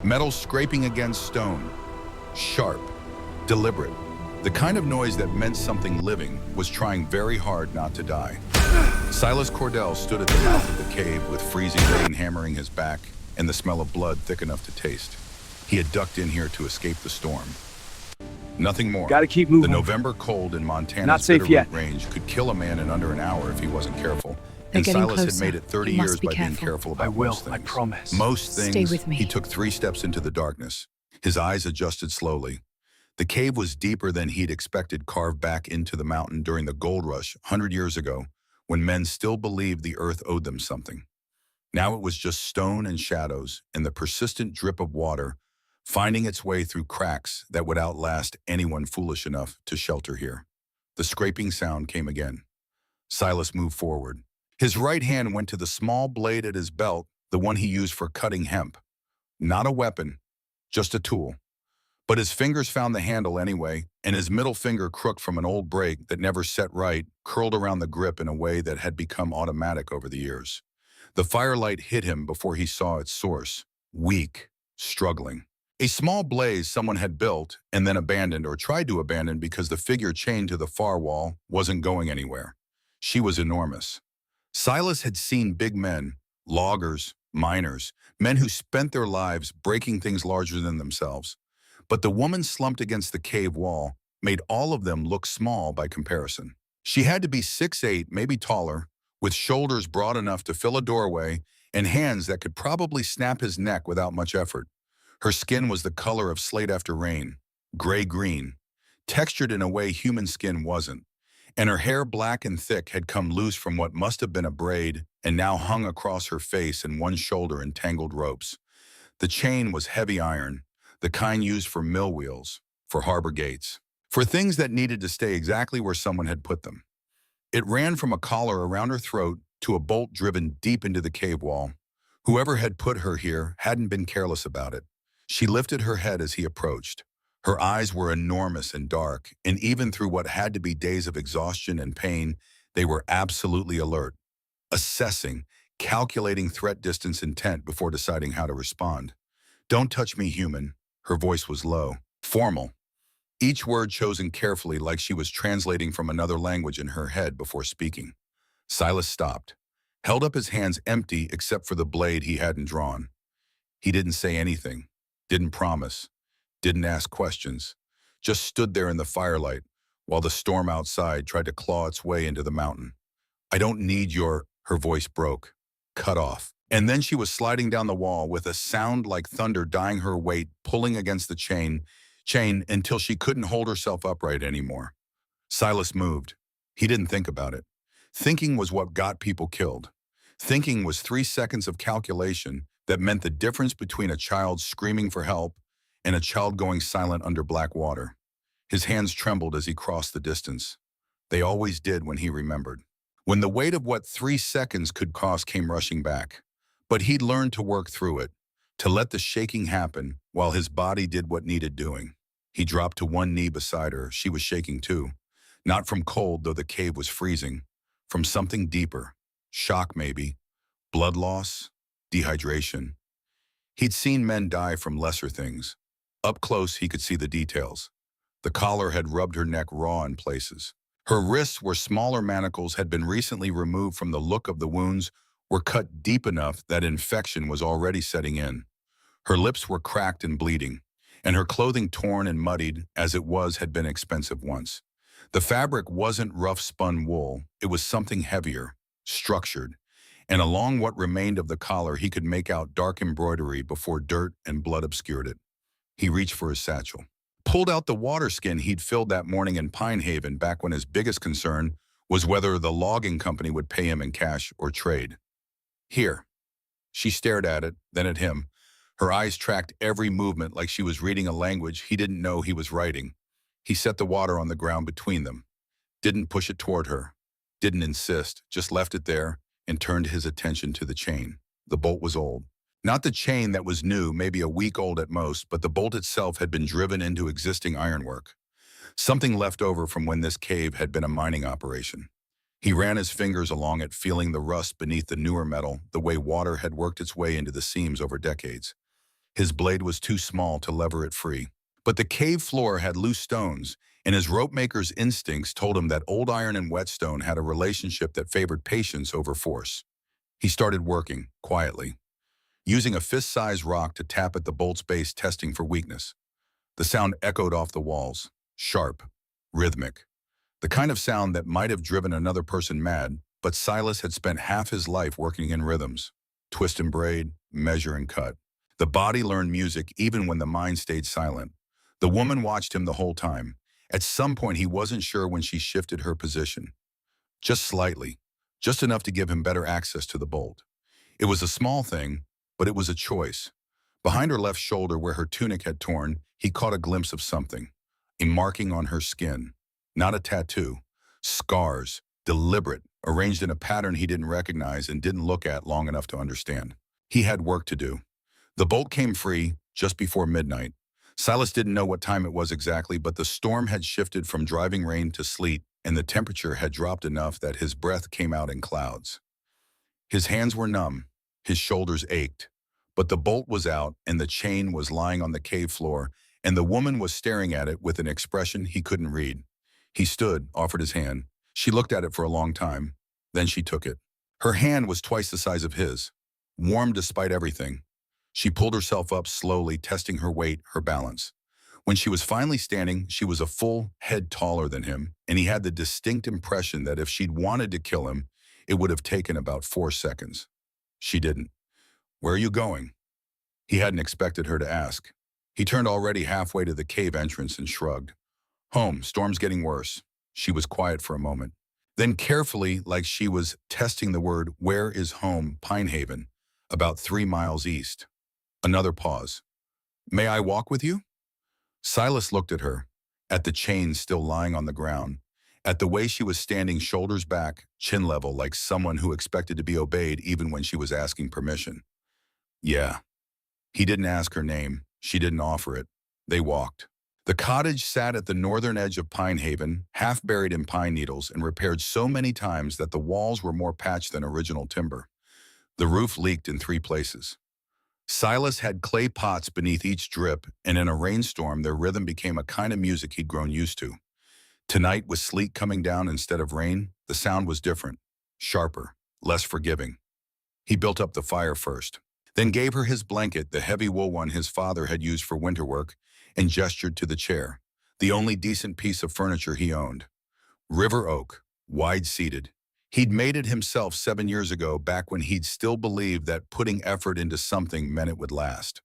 Metal scraping against stone. Sharp. Deliberate. The kind of noise that meant something living was trying very hard not to die. Silas Cordell stood at the mouth of the cave with freezing rain hammering his back and the smell of blood thick enough to taste. He had ducked in here to escape the storm. Nothing more. Gotta keep moving. The November cold in Montana's Not safe Bitterroot yet. Range could kill a man in under an hour if he wasn't careful. They're And getting Silas closer. had made it 30 You must years be by being careful. careful about I will, most things. I promise. Most things, Stay with me. he took 3 steps into the darkness. His eyes adjusted slowly. The cave was deeper than he'd expected, carved back into the mountain during the gold rush 100 years ago, when men still believed the earth owed them something. Now it was just stone and shadows and the persistent drip of water finding its way through cracks that would outlast anyone foolish enough to shelter here. The scraping sound came again. Silas moved forward. His right hand went to the small blade at his belt, the one he used for cutting hemp. Not a weapon, just a tool. But his fingers found the handle anyway, and his middle finger, crooked from an old break that never set right, curled around the grip in a way that had become automatic over the years. The firelight hit him before he saw its source. Weak, struggling. A small blaze someone had built and then abandoned or tried to abandon because the figure chained to the far wall wasn't going anywhere. She was enormous. Silas had seen big men, loggers, miners, men who spent their lives breaking things larger than themselves. But the woman slumped against the cave wall made all of them look small by comparison. She had to be 6'8", maybe taller, with shoulders broad enough to fill a doorway and hands that could probably snap his neck without much effort. Her skin was the color of slate after rain, gray-green, textured in a way human skin wasn't, and her hair, black and thick, had come loose from what must have been a braid and now hung across her face and one shoulder in tangled ropes. The chain was heavy iron, the kind used for mill wheels, for harbor gates, for things that needed to stay exactly where someone had put them. It ran from a collar around her throat to a bolt driven deep into the cave wall. Whoever had put her here hadn't been careless about it. She lifted her head as he approached. Her eyes were enormous and dark, and even through what had to be days of exhaustion and pain, they were absolutely alert, assessing, calculating threat distance intent before deciding how to respond. "Don't touch me, human." Her voice was low, formal, each word chosen carefully like she was translating from another language in her head before speaking. Silas stopped, held up his hands empty except for the blade he hadn't drawn. He didn't say anything, didn't promise, didn't ask questions, just stood there in the firelight while the storm outside tried to claw its way into the mountain. "I don't need your," her voice broke, cut off. And then she was sliding down the wall with a sound like thunder dying her weight, pulling against the chain until she couldn't hold herself upright anymore. Silas moved. He didn't think about it. Thinking was what got people killed. Thinking was 3 seconds of calculation that meant the difference between a child screaming for help and a child going silent under black water. His hands trembled as he crossed the distance. They always did when he remembered. When the weight of what 3 seconds could cost came rushing back. But he'd learned to work through it, to let the shaking happen while his body did what needed doing. He dropped to one knee beside her. She was shaking too. Not from cold, though the cave was freezing. From something deeper. Shock, maybe. Blood loss. Dehydration. He'd seen men die from lesser things. Up close, he could see the details. The collar had rubbed her neck raw in places. Her wrists, where smaller manacles had been recently removed from the look of the wounds, were cut deep enough that infection was already setting in. Her lips were cracked and bleeding, and her clothing torn and muddied as it had been expensive once. The fabric wasn't rough-spun wool, it was something heavier, structured, and along what remained of the collar he could make out dark embroidery before dirt and blood obscured it. He reached for his satchel, pulled out the water skin he'd filled that morning in Pine Haven back when his biggest concern was whether the logging company would pay him in cash or trade. "Here." She stared at it, then at him. Her eyes tracked every movement like she was reading a language he didn't know he was writing. He set the water on the ground between them. Didn't push it toward her. Didn't insist, just left it there and turned his attention to the chain. The bolt was old. Not the chain that was new, maybe a week old at most, but the bolt itself had been driven into existing ironwork. Something left over from when this cave had been a mining operation. He ran his fingers along it, feeling the rust beneath the newer metal, the way water had worked its way into the seams over decades. His blade was too small to lever it free. But the cave floor had loose stones, and his rope-maker's instincts told him that old iron and whetstone had a relationship that favored patience over force. He started working, quietly, using a fist-sized rock to tap at the bolt's base, testing for weakness. The sound echoed off the walls, sharp, rhythmic, the kind of sound that might have driven another person mad, but Silas had spent half his life working in rhythms, twist and braid, measure and cut. The body learned music even when the mind stayed silent. The woman watched him the whole time. At some point, he wasn't sure when she shifted her position. Just slightly, just enough to give him better access to the bolt. It was a small thing, but it was a choice. Behind her left shoulder, where her tunic had torn, he caught a glimpse of something. A marking on her skin. Not a tattoo. Scars, deliberate, arranged in a pattern he didn't recognize and didn't look at long enough to understand. He had work to do. The bolt came free just before midnight. Silas didn't know what time it was exactly, but the storm had shifted from driving rain to sleet, and the temperature had dropped enough that his breath came out in clouds. His hands were numb, his shoulders ached, but the bolt was out and the chain was lying on the cave floor, and the woman was staring at it with an expression he couldn't read. He stood, offered his hand. She looked at it for a long time. Then she took it. Her hand was twice the size of his, warm despite everything. She pulled herself up slowly, testing her weight, her balance. When she was finally standing, she was a full head taller than him, and he had the distinct impression that if she'd wanted to kill him, it would have taken about 4 seconds. She didn't. "Where are you going?" He hadn't expected her to ask. He turned already halfway to the cave entrance and shrugged. "Home, storm's getting worse." She was quiet for a moment. Then carefully, like she was testing the word, "Where is home?" "Pine Haven, about 3 miles east." Another pause. "May I walk with you?" Silas looked at her, at the chain still lying on the ground, at the way she was standing shoulders back, chin level, like someone who expected to be obeyed even when she was asking permission. Yeah. He didn't ask her name. She didn't offer it. They walked. The cottage sat at the northern edge of Pine Haven, half buried in pine needles and repaired so many times that the walls were more patched than original timber. The roof leaked in 3 places. Silas had clay pots beneath each drip, and in a rainstorm, their rhythm became a kind of music he'd grown used to. Tonight, with sleet coming down instead of rain, the sound was different, sharper, less forgiving. He built up the fire first, then gave her his blanket, the heavy wool one his father had used for winter work, and gestured to the chair, the only decent piece of furniture he owned. River oak, wide-seated. He'd made it himself 7 years ago, back when he'd still believed that putting effort into something meant it would last.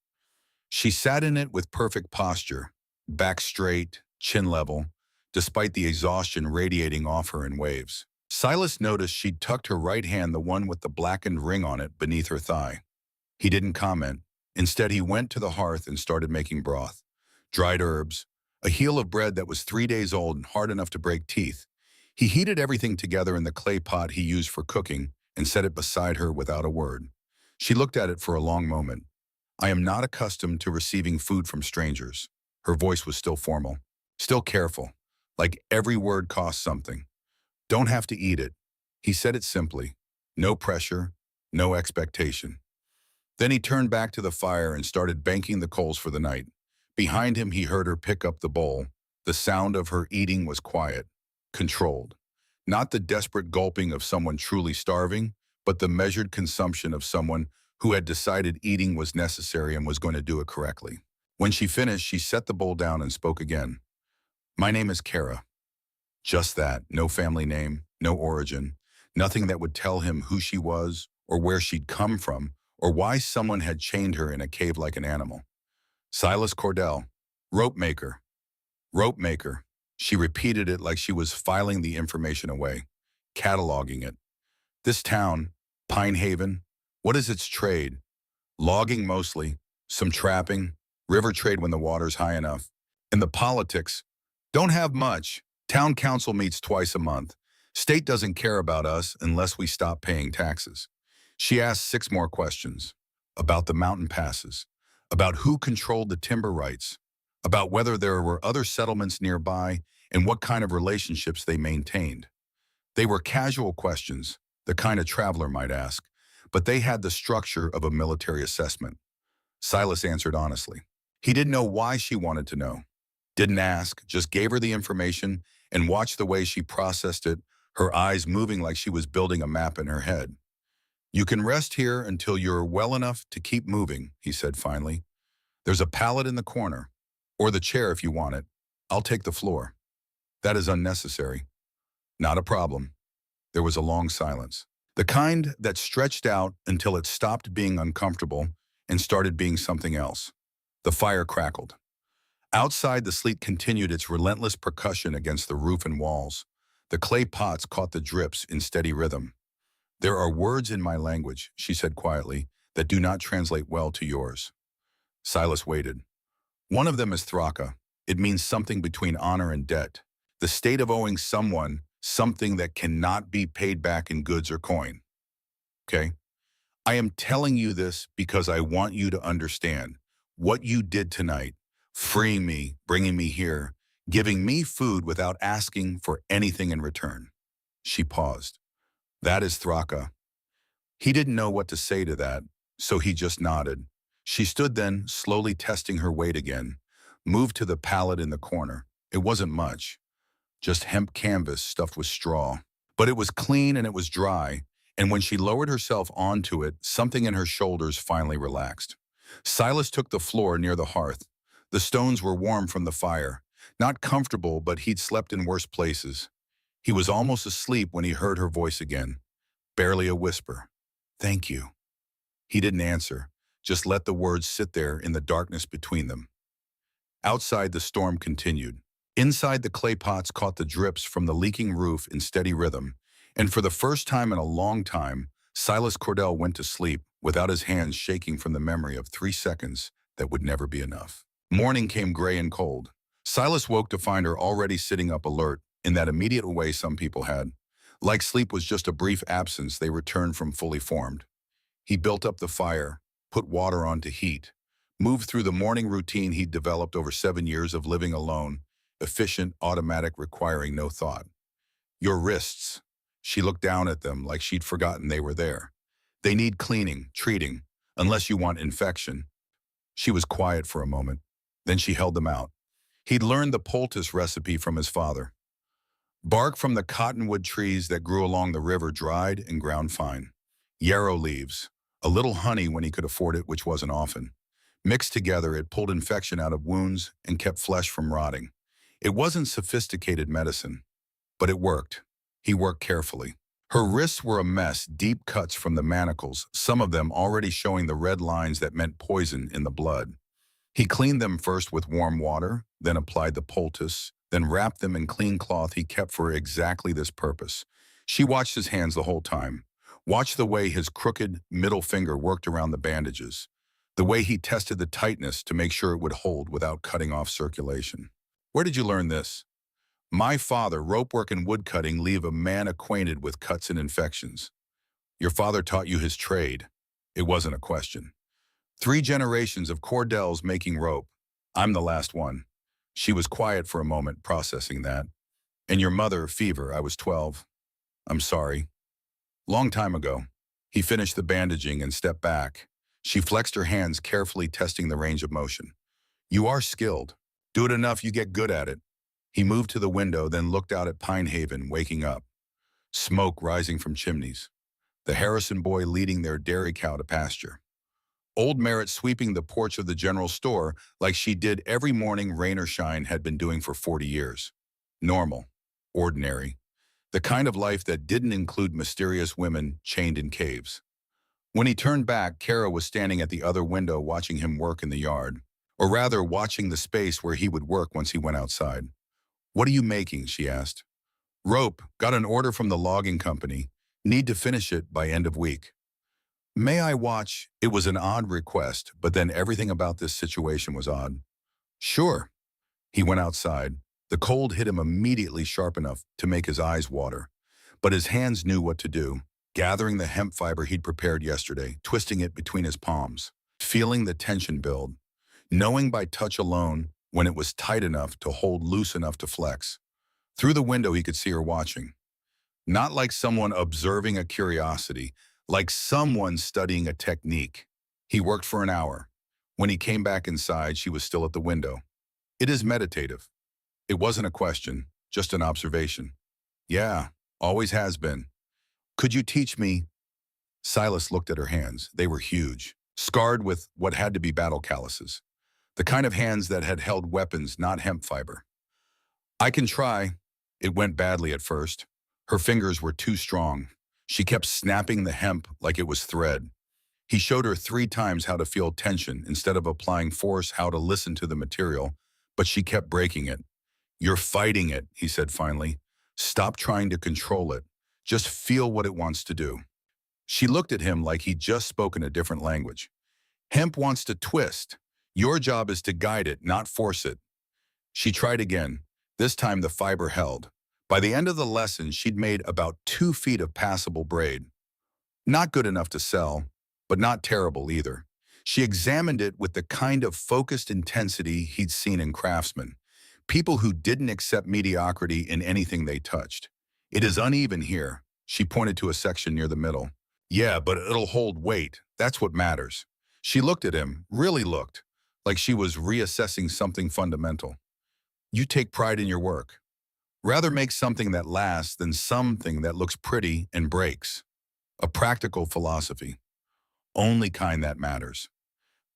She sat in it with perfect posture, back straight, chin level, despite the exhaustion radiating off her in waves. Silas noticed she'd tucked her right hand, the one with the blackened ring on it, beneath her thigh. He didn't comment. Instead, he went to the hearth and started making broth. Dried herbs, a heel of bread that was 3 days old and hard enough to break teeth. He heated everything together in the clay pot he used for cooking and set it beside her without a word. She looked at it for a long moment. "I am not accustomed to receiving food from strangers." Her voice was still formal, still careful, like every word cost something. "Don't have to eat it." He said it simply. No pressure, no expectation. Then he turned back to the fire and started banking the coals for the night. Behind him, he heard her pick up the bowl. The sound of her eating was quiet, controlled. Not the desperate gulping of someone truly starving, but the measured consumption of someone who had decided eating was necessary and was going to do it correctly. When she finished, she set the bowl down and spoke again. "My name is Kara." Just that, no family name, no origin, nothing that would tell him who she was or where she'd come from or why someone had chained her in a cave like an animal. "Silas Cordell, rope maker." "Rope maker." She repeated it like she was filing the information away, cataloging it. "This town, Pine Haven, what is its trade?" "Logging mostly, some trapping, river trade when the water's high enough. And the politics, don't have much. Town council meets twice a month. State doesn't care about us unless we stop paying taxes." She asked 6 more questions. About the mountain passes, about who controlled the timber rights, about whether there were other settlements nearby, and what kind of relationships they maintained. They were casual questions, the kind a traveler might ask, but they had the structure of a military assessment. Silas answered honestly. He didn't know why she wanted to know. Didn't ask, just gave her the information and watched the way she processed it, her eyes moving like she was building a map in her head. You can rest here until you're well enough to keep moving, he said finally. There's a pallet in the corner, or the chair if you want it. I'll take the floor. That is unnecessary. Not a problem. There was a long silence. The kind that stretched out until it stopped being uncomfortable and started being something else. The fire crackled. Outside, the sleet continued its relentless percussion against the roof and walls. The clay pots caught the drips in steady rhythm. There are words in my language, she said quietly, that do not translate well to yours. Silas waited. One of them is thraka. It means something between honor and debt. The state of owing someone something that cannot be paid back in goods or coin. Okay? I am telling you this because I want you to understand what you did tonight, freeing me, bringing me here, giving me food without asking for anything in return. She paused. That is thraka. He didn't know what to say to that, so he just nodded. She stood then, slowly testing her weight again, moved to the pallet in the corner. It wasn't much, just hemp canvas stuffed with straw. But it was clean and it was dry, and when she lowered herself onto it, something in her shoulders finally relaxed. Silas took the floor near the hearth. The stones were warm from the fire. Not comfortable, but he'd slept in worse places. He was almost asleep when he heard her voice again, barely a whisper. Thank you. He didn't answer, just let the words sit there in the darkness between them. Outside, the storm continued. Inside, the clay pots caught the drips from the leaking roof in steady rhythm, and for the first time in a long time, Silas Cordell went to sleep without his hands shaking from the memory of 3 seconds that would never be enough. Morning came gray and cold. Silas woke to find her already sitting up alert in that immediate way some people had. Like sleep was just a brief absence, they returned from fully formed. He built up the fire, put water on to heat, moved through the morning routine he'd developed over 7 years of living alone, efficient, automatic, requiring no thought. Your wrists. She looked down at them like she'd forgotten they were there. They need cleaning, treating, unless you want infection. She was quiet for a moment. Then she held them out. He'd learned the poultice recipe from his father. Bark from the cottonwood trees that grew along the river dried and ground fine. Yarrow leaves, a little honey when he could afford it, which wasn't often. Mixed together, it pulled infection out of wounds and kept flesh from rotting. It wasn't sophisticated medicine, but it worked. He worked carefully. Her wrists were a mess, deep cuts from the manacles, some of them already showing the red lines that meant poison in the blood. He cleaned them first with warm water, then applied the poultice, then wrapped them in clean cloth he kept for exactly this purpose. She watched his hands the whole time, watched the way his crooked middle finger worked around the bandages, the way he tested the tightness to make sure it would hold without cutting off circulation. Where did you learn this? My father, ropework and woodcutting leave a man acquainted with cuts and infections. Your father taught you his trade. It wasn't a question. 3 generations of Cordells making rope. I'm the last one. She was quiet for a moment, processing that. And your mother, fever, I was 12. I'm sorry. Long time ago. He finished the bandaging and stepped back. She flexed her hands, carefully testing the range of motion. You are skilled. Do it enough, you get good at it. He moved to the window, then looked out at Pine Haven, waking up. Smoke rising from chimneys. The Harrison boy leading their dairy cow to pasture. Old Merritt sweeping the porch of the general store like she did every morning, rain or shine, had been doing for 40 years. Normal. Ordinary. The kind of life that didn't include mysterious women chained in caves. When he turned back, Kara was standing at the other window watching him work in the yard. Or rather, watching the space where he would work once he went outside. What are you making? She asked. Rope. Got an order from the logging company. Need to finish it by end of week. May I watch? It was an odd request, but then everything about this situation was odd. Sure. He went outside. The cold hit him immediately, sharp enough to make his eyes water. But his hands knew what to do, gathering the hemp fiber he'd prepared yesterday, twisting it between his palms, feeling the tension build, knowing by touch alone when it was tight enough to hold, loose enough to flex. Through the window, he could see her watching. Not like someone observing a curiosity, like someone studying a technique. He worked for an hour. When he came back inside, she was still at the window. It is meditative. It wasn't a question, just an observation. Yeah, always has been. Could you teach me? Silas looked at her hands. They were huge, scarred with what had to be battle calluses. The kind of hands that had held weapons, not hemp fiber. I can try. It went badly at first. Her fingers were too strong. She kept snapping the hemp like it was thread. He showed her 3 times how to feel tension instead of applying force, how to listen to the material, but she kept breaking it. You're fighting it, he said finally. Stop trying to control it. Just feel what it wants to do. She looked at him like he'd just spoken a different language. Hemp wants to twist. Your job is to guide it, not force it. She tried again. This time the fiber held. By the end of the lesson, she'd made about 2 feet of passable braid. Not good enough to sell, but not terrible either. She examined it with the kind of focused intensity he'd seen in craftsmen, people who didn't accept mediocrity in anything they touched. It is uneven here. She pointed to a section near the middle. Yeah, but it'll hold weight. That's what matters. She looked at him, really looked, like she was reassessing something fundamental. You take pride in your work. Rather make something that lasts than something that looks pretty and breaks. A practical philosophy. Only kind that matters.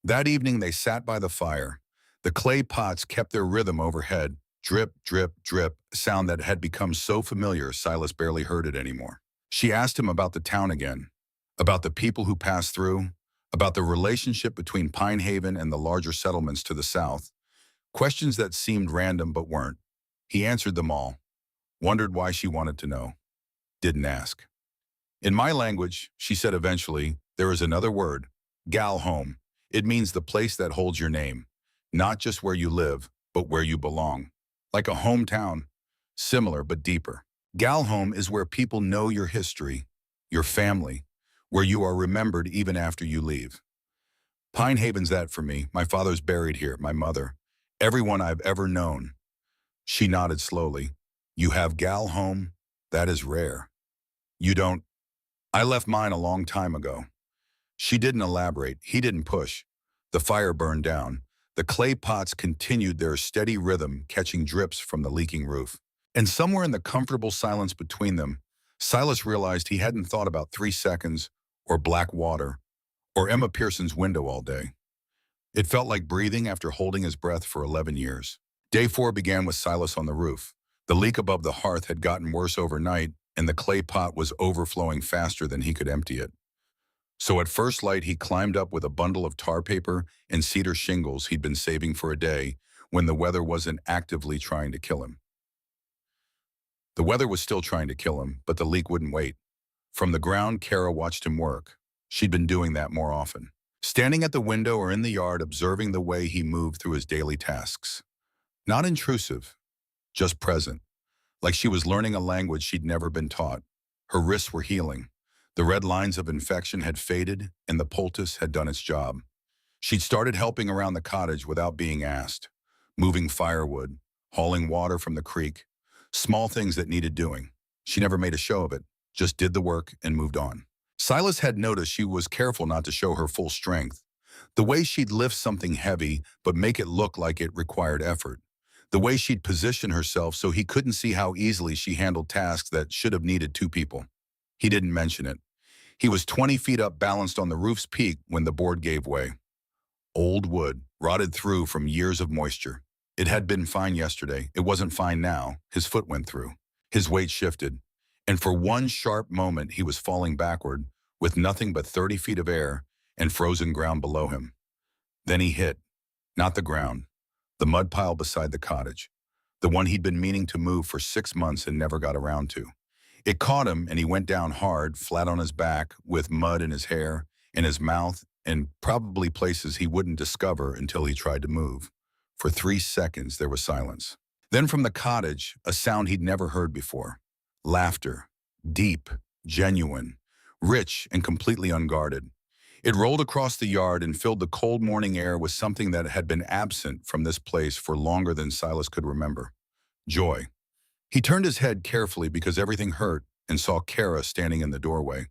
That evening they sat by the fire. The clay pots kept their rhythm overhead, drip, drip, drip, a sound that had become so familiar Silas barely heard it anymore. She asked him about the town again, about the people who passed through, about the relationship between Pine Haven and the larger settlements to the south, questions that seemed random but weren't. He answered them all, wondered why she wanted to know, didn't ask. In my language, she said eventually, there is another word, gal home. It means the place that holds your name, not just where you live, but where you belong. Like a hometown, similar but deeper. Gal home is where people know your history, your family, where you are remembered even after you leave. Pine Haven's that for me. My father's buried here, my mother, everyone I've ever known. She nodded slowly. You have gal home? That is rare. You don't? I left mine a long time ago. She didn't elaborate. He didn't push. The fire burned down. The clay pots continued their steady rhythm, catching drips from the leaking roof. And somewhere in the comfortable silence between them, Silas realized he hadn't thought about 3 seconds, or black water, or Emma Pearson's window all day. It felt like breathing after holding his breath for 11 years. Day 4 began with Silas on the roof. The leak above the hearth had gotten worse overnight, and the clay pot was overflowing faster than he could empty it. So at first light, he climbed up with a bundle of tar paper and cedar shingles he'd been saving for a day when the weather wasn't actively trying to kill him. The weather was still trying to kill him, but the leak wouldn't wait. From the ground, Kara watched him work. She'd been doing that more often. Standing at the window or in the yard, observing the way he moved through his daily tasks. Not intrusive, just present. Like she was learning a language she'd never been taught. Her wrists were healing. The red lines of infection had faded, and the poultice had done its job. She'd started helping around the cottage without being asked. Moving firewood, hauling water from the creek. Small things that needed doing. She never made a show of it, just did the work and moved on. Silas had noticed she was careful not to show her full strength. The way she'd lift something heavy, but make it look like it required effort. The way she'd position herself so he couldn't see how easily she handled tasks that should have needed 2 people. He didn't mention it. He was 20 feet up, balanced on the roof's peak when the board gave way. Old wood, rotted through from years of moisture. It had been fine yesterday. It wasn't fine now. His foot went through. His weight shifted. And for one sharp moment, he was falling backward, with nothing but 30 feet of air and frozen ground below him. Then he hit. Not the ground. The mud pile beside the cottage. The one he'd been meaning to move for 6 months and never got around to. It caught him, and he went down hard, flat on his back, with mud in his hair, in his mouth, and probably places he wouldn't discover until he tried to move. For 3 seconds, there was silence. Then from the cottage, a sound he'd never heard before. Laughter. Deep, genuine, rich, and completely unguarded. It rolled across the yard and filled the cold morning air with something that had been absent from this place for longer than Silas could remember. Joy. He turned his head carefully because everything hurt and saw Kara standing in the doorway.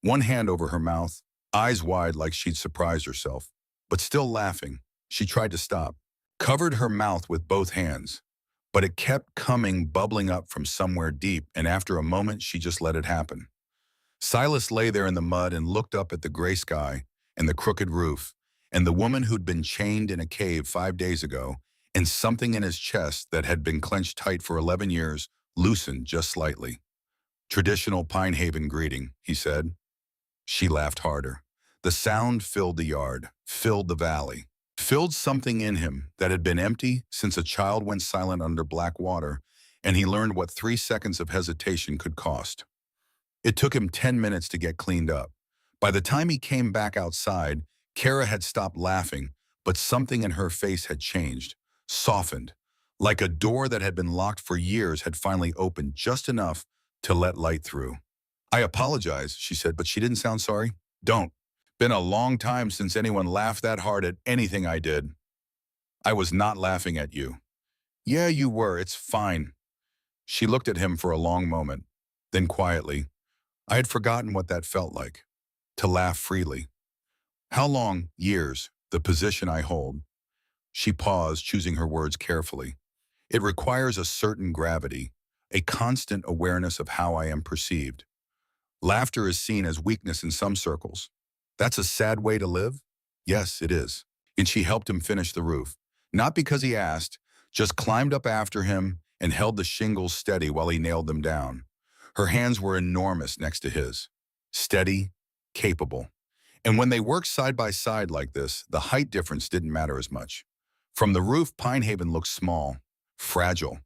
One hand over her mouth, eyes wide like she'd surprised herself. but still laughing. She tried to stop, covered her mouth with both hands, but it kept coming, bubbling up from somewhere deep, and after a moment, she just let it happen. Silas lay there in the mud and looked up at the gray sky and the crooked roof, and the woman who'd been chained in a cave 5 days ago, and something in his chest that had been clenched tight for 11 years loosened just slightly. "Traditional Pine Haven greeting," he said. She laughed harder. The sound filled the yard, filled the valley, filled something in him that had been empty since a child went silent under black water, and he learned what 3 seconds of hesitation could cost. It took him 10 minutes to get cleaned up. By the time he came back outside, Kara had stopped laughing, but something in her face had changed, softened, like a door that had been locked for years had finally opened just enough to let light through. "I apologize," she said, but she didn't sound sorry. "Don't. Been a long time since anyone laughed that hard at anything I did." "I was not laughing at you." "Yeah, you were. It's fine." She looked at him for a long moment. Then quietly, "I had forgotten what that felt like, to laugh freely." "How long?" "Years. The position I hold." She paused, choosing her words carefully. "It requires a certain gravity, a constant awareness of how I am perceived. Laughter is seen as weakness in some circles. That's a sad way to live?" "Yes, it is." And she helped him finish the roof. Not because he asked, just climbed up after him and held the shingles steady while he nailed them down. Her hands were enormous next to his. Steady, capable. And when they worked side by side like this, the height difference didn't matter as much. From the roof, Pine Haven looked small, fragile.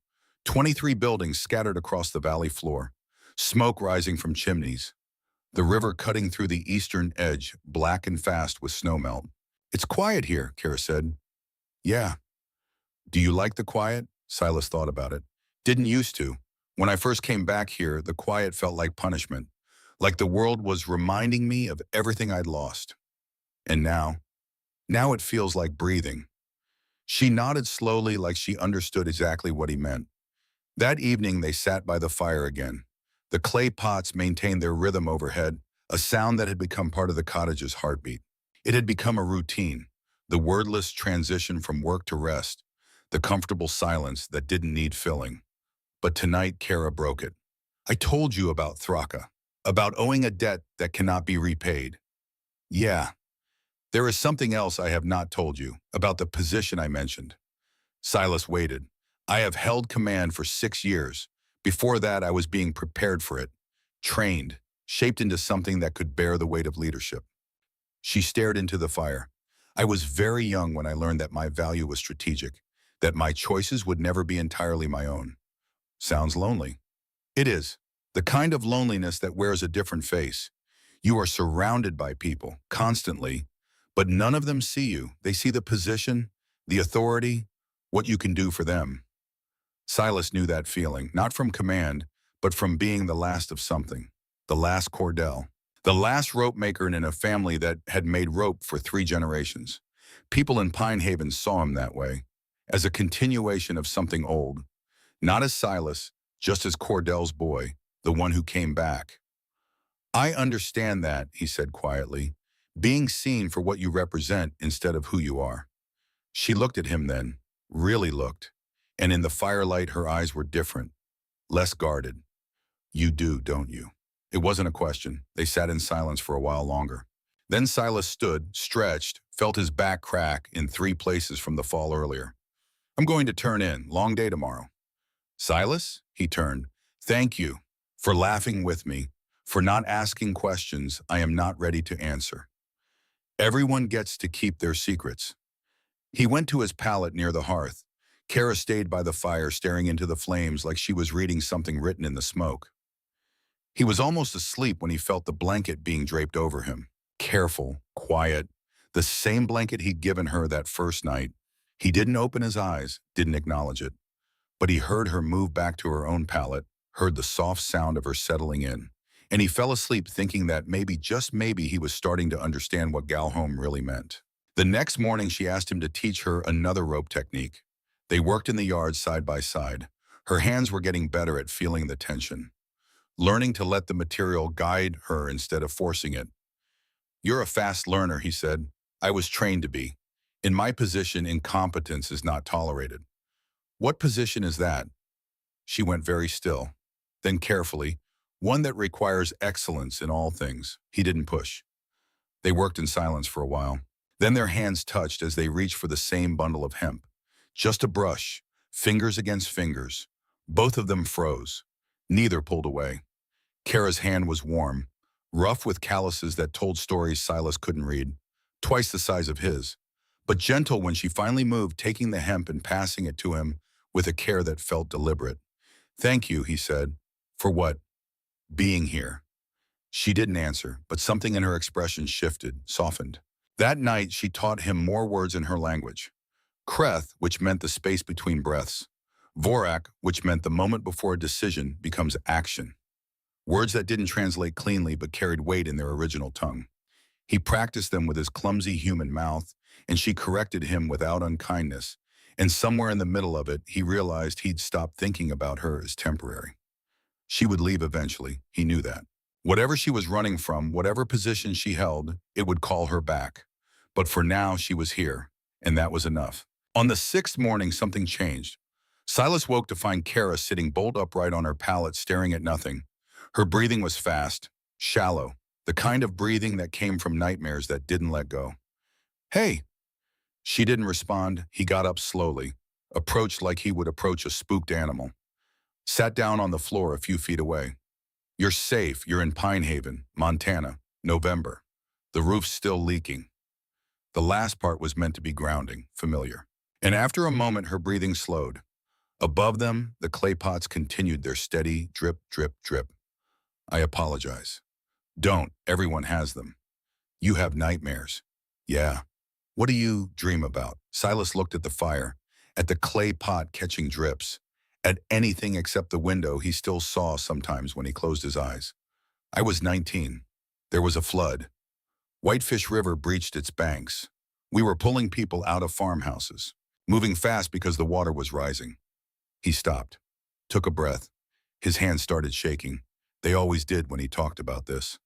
23 buildings scattered across the valley floor, smoke rising from chimneys. The river cutting through the eastern edge, black and fast with snowmelt. "It's quiet here," Kara said. "Yeah." "Do you like the quiet?" Silas thought about it. "Didn't used to. When I first came back here, the quiet felt like punishment, like the world was reminding me of everything I'd lost. And now it feels like breathing." She nodded slowly, like she understood exactly what he meant. That evening they sat by the fire again. The clay pots maintained their rhythm overhead, a sound that had become part of the cottage's heartbeat. It had become a routine, the wordless transition from work to rest, the comfortable silence that didn't need filling. But tonight Kara broke it. "I told you about Thraka, about owing a debt that cannot be repaid." "Yeah. There is something else I have not told you, about the position I mentioned." Silas waited. "I have held command for 6 years. Before that, I was being prepared for it, trained, shaped into something that could bear the weight of leadership." She stared into the fire. "I was very young when I learned that my value was strategic, that my choices would never be entirely my own." "Sounds lonely." "It is. The kind of loneliness that wears a different face. You are surrounded by people, constantly, but none of them see you. They see the position, the authority, what you can do for them." Silas knew that feeling, not from command, but from being the last of something. The last Cordell. The last rope maker in a family that had made rope for 3 generations. People in Pine Haven saw him that way, as a continuation of something old. Not as Silas, just as Cordell's boy, the one who came back. "I understand that," he said quietly. "Being seen for what you represent instead of who you are." She looked at him then, really looked, and in the firelight her eyes were different, less guarded. "You do, don't you?" It wasn't a question. They sat in silence for a while longer. Then Silas stood, stretched, felt his back crack in 3 places from the fall earlier. "I'm going to turn in. Long day tomorrow." "Silas?" He turned. "Thank you for laughing with me, for not asking questions I am not ready to answer. Everyone gets to keep their secrets." He went to his pallet near the hearth. Kara stayed by the fire, staring into the flames like she was reading something written in the smoke. He was almost asleep when he felt the blanket being draped over him. Careful, quiet, the same blanket he'd given her that first night. He didn't open his eyes, didn't acknowledge it. But he heard her move back to her own pallet, heard the soft sound of her settling in. And he fell asleep thinking that maybe, just maybe, he was starting to understand what gal home really meant. The next morning she asked him to teach her another rope technique. They worked in the yard side by side. Her hands were getting better at feeling the tension, learning to let the material guide her instead of forcing it. "You're a fast learner," he said. I was trained to be. In my position, incompetence is not tolerated. What position is that? She went very still. Then carefully, one that requires excellence in all things. He didn't push. They worked in silence for a while. Then their hands touched as they reached for the same bundle of hemp. Just a brush, fingers against fingers. Both of them froze. Neither pulled away. Kara's hand was warm, rough with calluses that told stories Silas couldn't read, twice the size of his, but gentle when she finally moved, taking the hemp and passing it to him with a care that felt deliberate. "Thank you," he said. "For what?" "Being here." She didn't answer, but something in her expression shifted, softened. That night, she taught him more words in her language. Kreth, which meant the space between breaths. Vorak, which meant the moment before a decision becomes action. Words that didn't translate cleanly but carried weight in their original tongue. He practiced them with his clumsy human mouth, and she corrected him without unkindness. And somewhere in the middle of it, he realized he'd stopped thinking about her as temporary. She would leave eventually, he knew that. Whatever she was running from, whatever position she held, it would call her back. But for now, she was here, and that was enough. On the sixth morning, something changed. Silas woke to find Kara sitting bolt upright on her pallet, staring at nothing. Her breathing was fast, shallow, the kind of breathing that came from nightmares that didn't let go. "Hey!" She didn't respond. He got up slowly, approached like he would approach a spooked animal. Sat down on the floor a few feet away. "You're safe. You're in Pine Haven, Montana, November. The roof's still leaking." The last part was meant to be grounding, familiar. And after a moment, her breathing slowed. Above them, the clay pots continued their steady drip, drip, drip. "I apologize." "Don't. Everyone has them." "You have nightmares." "Yeah." "What do you dream about?" Silas looked at the fire, at the clay pot catching drips, at anything except the window he still saw sometimes when he closed his eyes. "I was 19. There was a flood. Whitefish River breached its banks. We were pulling people out of farmhouses, moving fast because the water was rising." He stopped, took a breath. His hands started shaking. They always did when he talked about this.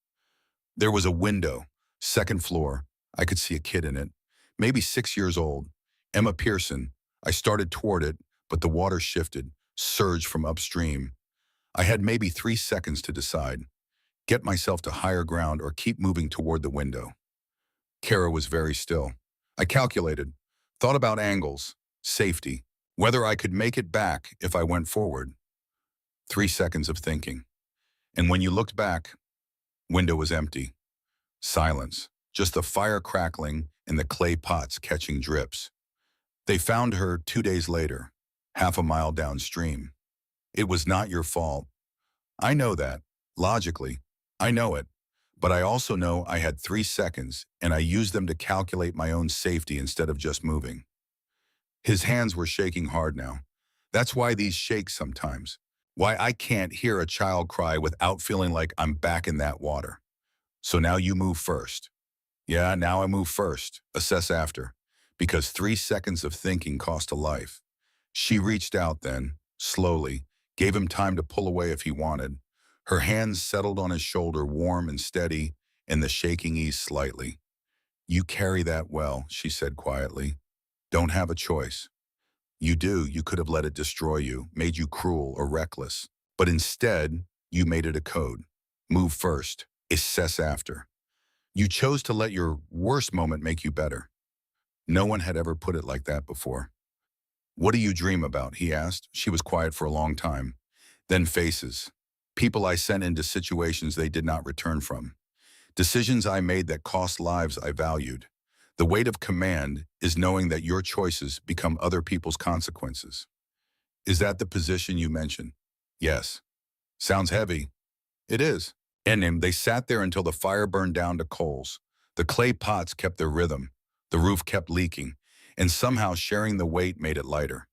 "There was a window, second floor. I could see a kid in it, maybe 6 years old. Emma Pearson. I started toward it, but the water shifted, surged from upstream. I had maybe 3 seconds to decide. Get myself to higher ground or keep moving toward the window." Kara was very still. "I calculated, thought about angles, safety, whether I could make it back if I went forward." 3 seconds of thinking. "And when you looked back, window was empty. Silence, just the fire crackling and the clay pots catching drips. They found her 2 days later, half a mile downstream. It was not your fault. I know that, logically. I know it. But I also know I had 3 seconds, and I used them to calculate my own safety instead of just moving." His hands were shaking hard now. "That's why these shake sometimes. Why I can't hear a child cry without feeling like I'm back in that water. So now you move first." "Yeah, now I move first. Assess after. Because 3 seconds of thinking cost a life." She reached out then, slowly, gave him time to pull away if he wanted. Her hands settled on his shoulder, warm and steady, and the shaking eased slightly. "You carry that well," she said quietly. "Don't have a choice. You do. You could have let it destroy you, made you cruel or reckless. But instead, you made it a code. Move first. Assess after. You chose to let your worst moment make you better." No one had ever put it like that before. "What do you dream about?" he asked. She was quiet for a long time. Then faces. People I sent into situations they did not return from. Decisions I made that cost lives I valued. The weight of command is knowing that your choices become other people's consequences. "Is that the position you mentioned?" "Yes." "Sounds heavy." "It is." And then they sat there until the fire burned down to coals. The clay pots kept their rhythm. The roof kept leaking, and somehow sharing the weight made it lighter.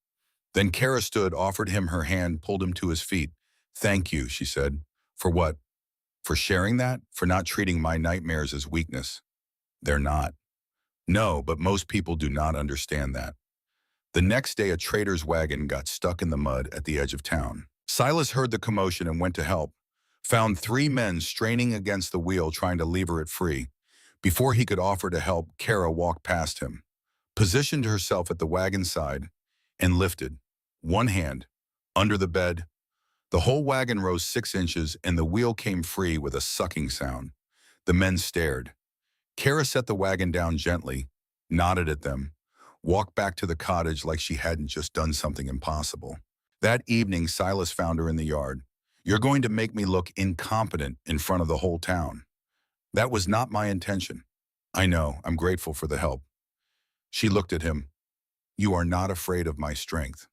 Then Kara stood, offered him her hand, pulled him to his feet. "Thank you," she said. "For what?" "For sharing that? For not treating my nightmares as weakness." "They're not." "No, but most people do not understand that." The next day, a trader's wagon got stuck in the mud at the edge of town. Silas heard the commotion and went to help. Found 3 men straining against the wheel trying to lever it free. Before he could offer to help, Kara walked past him, positioned herself at the wagon side, and lifted, one hand, under the bed. The whole wagon rose 6 inches and the wheel came free with a sucking sound. The men stared. Kara set the wagon down gently, nodded at them, walked back to the cottage like she hadn't just done something impossible. That evening, Silas found her in the yard. "You're going to make me look incompetent in front of the whole town." "That was not my intention." "I know, I'm grateful for the help." She looked at him. "You are not afraid of my strength."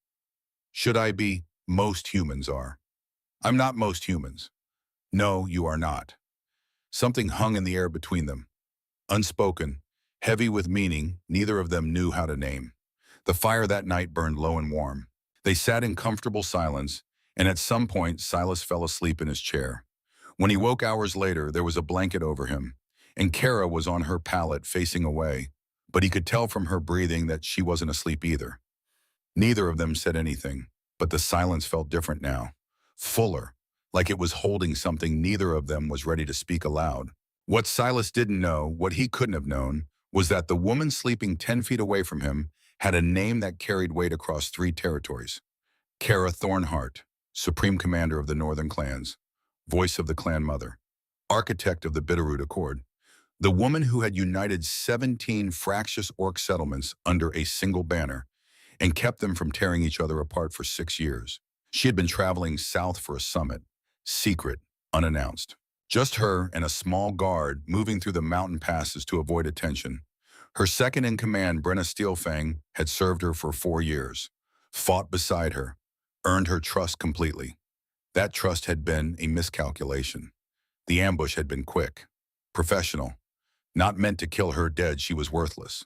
"Should I be? Most humans are." "I'm not most humans." "No, you are not." Something hung in the air between them. Unspoken, heavy with meaning, neither of them knew how to name. The fire that night burned low and warm. They sat in comfortable silence, and at some point Silas fell asleep in his chair. When he woke hours later, there was a blanket over him, and Kara was on her pallet facing away, but he could tell from her breathing that she wasn't asleep either. Neither of them said anything, but the silence felt different now, fuller, like it was holding something neither of them was ready to speak aloud. What Silas didn't know, what he couldn't have known, was that the woman sleeping 10 feet away from him had a name that carried weight across 3 territories. Kara Thornhart, Supreme Commander of the Northern Clans, voice of the clan mother, architect of the Bitterroot Accord, the woman who had united 17 fractious orc settlements under a single banner and kept them from tearing each other apart for 6 years. She had been traveling south for a summit, secret, unannounced. Just her and a small guard moving through the mountain passes to avoid attention. Her second-in-command, Brenna Steelfang, had served her for 4 years, fought beside her, earned her trust completely. That trust had been a miscalculation. The ambush had been quick, professional, not meant to kill her dead. She was worthless.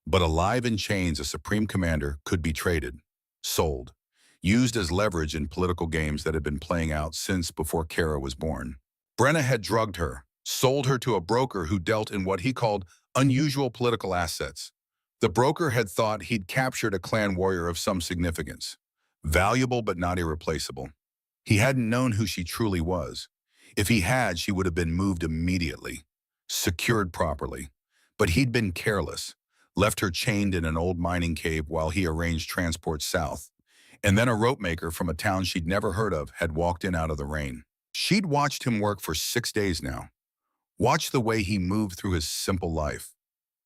But alive in chains, a supreme commander could be traded, sold, used as leverage in political games that had been playing out since before Kara was born. Brenna had drugged her, sold her to a broker who dealt in what he called unusual political assets. The broker had thought he'd captured a clan warrior of some significance, valuable but not irreplaceable. He hadn't known who she truly was. If he had, she would have been moved immediately, secured properly. But he'd been careless, left her chained in an old mining cave while he arranged transport south. And then a rope maker from a town she'd never heard of had walked in out of the rain. She'd watched him work for 6 days now, watched the way he moved through his simple life,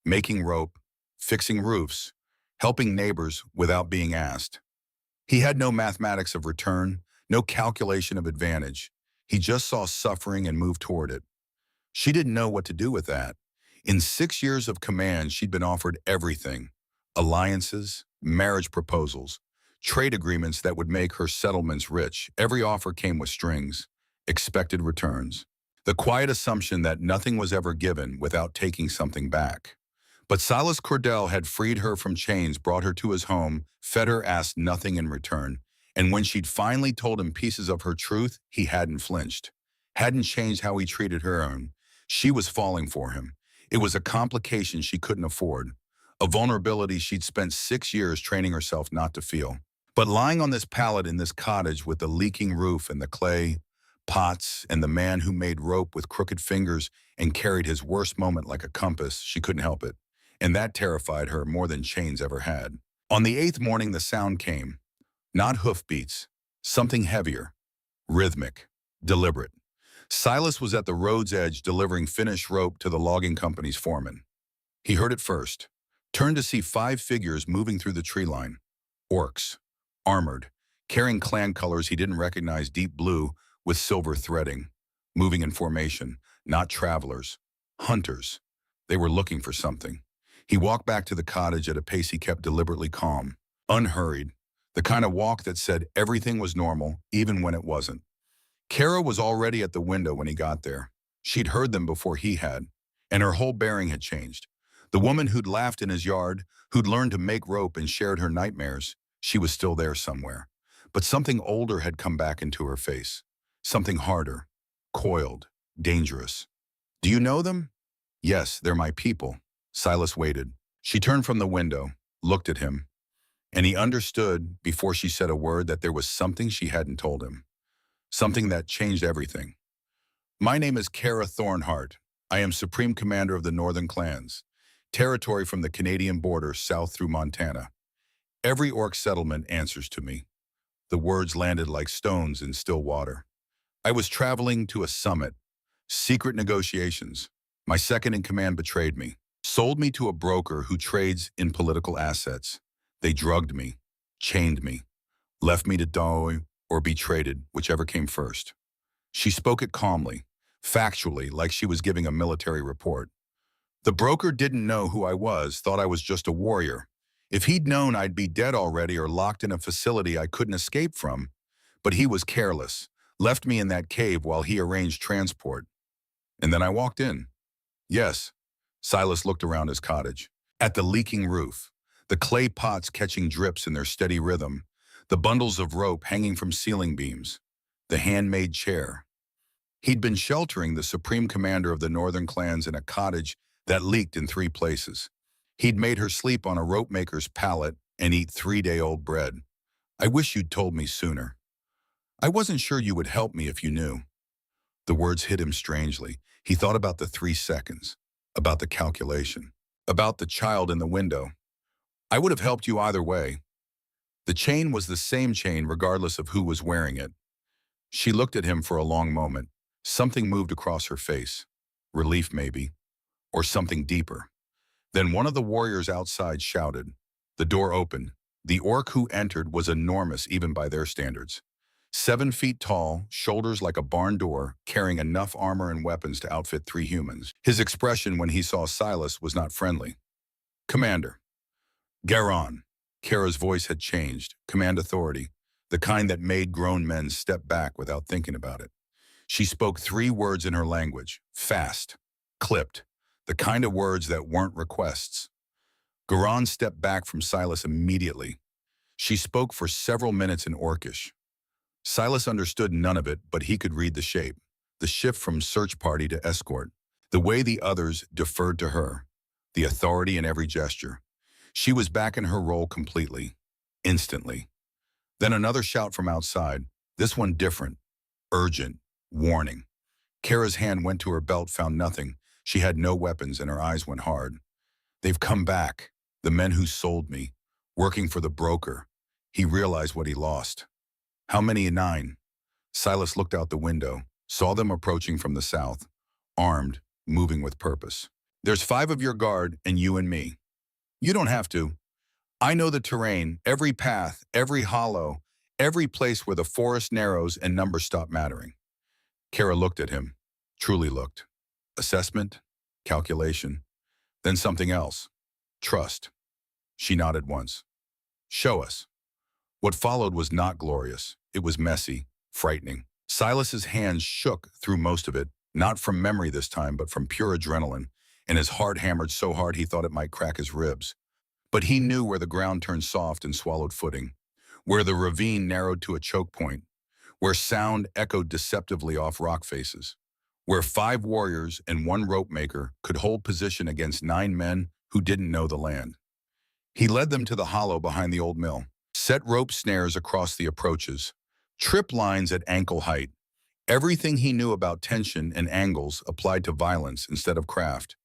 making rope, fixing roofs, helping neighbors without being asked. He had no mathematics of return, no calculation of advantage. He just saw suffering and moved toward it. She didn't know what to do with that. In 6 years of command, she'd been offered everything: alliances, marriage proposals, trade agreements that would make her settlements rich. Every offer came with strings, expected returns. The quiet assumption that nothing was ever given without taking something back. But Silas Cordell had freed her from chains, brought her to his home, fed her, asked nothing in return. And when she'd finally told him pieces of her truth, he hadn't flinched, hadn't changed how he treated her own. She was falling for him. It was a complication she couldn't afford, a vulnerability she'd spent 6 years training herself not to feel. But lying on this pallet in this cottage with the leaking roof and the clay pots and the man who made rope with crooked fingers and carried his worst moment like a compass, she couldn't help it. And that terrified her more than chains ever had. On the 8th morning, the sound came. Not hoofbeats, something heavier, rhythmic, deliberate. Silas was at the road's edge delivering finished rope to the logging company's foreman. He heard it first, turned to see 5 figures moving through the tree line. Orcs, armored, carrying clan colors he didn't recognize, deep blue with silver threading, moving in formation, not travelers, hunters. They were looking for something. He walked back to the cottage at a pace he kept deliberately calm, unhurried, the kind of walk that said everything was normal, even when it wasn't. Kara was already at the window when he got there. She'd heard them before he had, and her whole bearing had changed. The woman who'd laughed in his yard, who'd learned to make rope and shared her nightmares, she was still there somewhere. But something older had come back into her face. Something harder, coiled, dangerous. "Do you know them?" "Yes, they're my people." Silas waited. She turned from the window, looked at him, and he understood before she said a word that there was something she hadn't told him. Something that changed everything. "My name is Kara Thornhart. I am Supreme Commander of the Northern Clans, territory from the Canadian border south through Montana. Every orc settlement answers to me. The words landed like stones in still water. I was traveling to a summit. Secret negotiations. My second in command betrayed me. Sold me to a broker who trades in political assets. They drugged me, chained me, left me to die or be traded, whichever came first. She spoke it calmly, factually, like she was giving a military report. The broker didn't know who I was, thought I was just a warrior. If he'd known I'd be dead already or locked in a facility I couldn't escape from, but he was careless, left me in that cave while he arranged transport. And then I walked in. Yes, Silas looked around his cottage. At the leaking roof, the clay pots catching drips in their steady rhythm, the bundles of rope hanging from ceiling beams, the handmade chair. He'd been sheltering the supreme commander of the northern clans in a cottage that leaked in 3 places. He'd made her sleep on a rope maker's pallet and eat 3-day-old bread. I wish you'd told me sooner. I wasn't sure you would help me if you knew. The words hit him strangely. He thought about the 3 seconds, about the calculation, about the child in the window. I would have helped you either way. The chain was the same chain regardless of who was wearing it. She looked at him for a long moment. Something moved across her face. Relief, maybe, or something deeper. Then one of the warriors outside shouted. The door opened. The orc who entered was enormous even by their standards. 7 feet tall, shoulders like a barn door, carrying enough armor and weapons to outfit 3 humans. His expression when he saw Silas was not friendly. Commander. Garon. Kara's voice had changed. Command authority. The kind that made grown men step back without thinking about it. She spoke 3 words in her language. Fast. Clipped. The kind of words that weren't requests. Garon stepped back from Silas immediately. She spoke for several minutes in Orcish. Silas understood none of it, but he could read the shape. The shift from search party to escort. The way the others deferred to her. The authority in every gesture. She was back in her role completely. Instantly. Then another shout from outside. This one different. Urgent. Warning. Kara's hand went to her belt, found nothing. She had no weapons and her eyes went hard. They've come back. The men who sold me. Working for the broker. He realized what he lost. How many? 9. Silas looked out the window, saw them approaching from the south, armed, moving with purpose. There's 5 of your guard and you and me. You don't have to. I know the terrain, every path, every hollow, every place where the forest narrows and numbers stop mattering. Kara looked at him, truly looked. Assessment, calculation, then something else. Trust. She nodded once. Show us. What followed was not glorious. It was messy, frightening. Silas's hands shook through most of it, not from memory this time, but from pure adrenaline, and his heart hammered so hard he thought it might crack his ribs. But he knew where the ground turned soft and swallowed footing, where the ravine narrowed to a choke point, where sound echoed deceptively off rock faces, where 5 warriors and 1 rope maker could hold position against 9 men who didn't know the land. He led them to the hollow behind the old mill, set rope snares across the approaches, trip lines at ankle height. Everything he knew about tension and angles applied to violence instead of craft.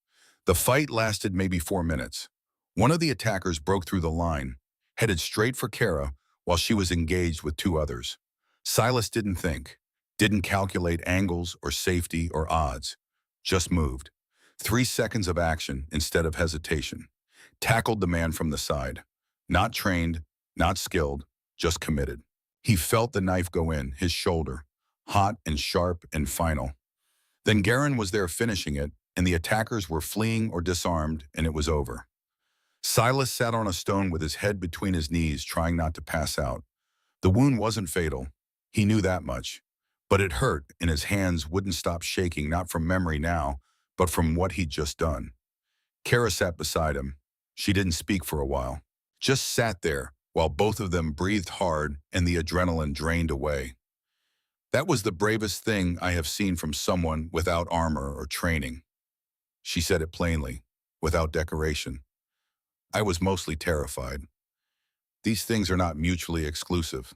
The fight lasted maybe 4 minutes. One of the attackers broke through the line, headed straight for Kara while she was engaged with 2 others. Silas didn't think, didn't calculate angles or safety or odds, just moved. 3 seconds of action instead of hesitation. Tackled the man from the side. Not trained, not skilled, just committed. He felt the knife go in, his shoulder, hot and sharp and final. Then Garin was there finishing it, and the attackers were fleeing or disarmed, and it was over. Silas sat on a stone with his head between his knees, trying not to pass out. The wound wasn't fatal. He knew that much. But it hurt, and his hands wouldn't stop shaking, not from memory now, but from what he'd just done. Kara sat beside him. She didn't speak for a while. Just sat there, while both of them breathed hard and the adrenaline drained away. That was the bravest thing I have seen from someone without armor or training. She said it plainly, without decoration. I was mostly terrified. These things are not mutually exclusive.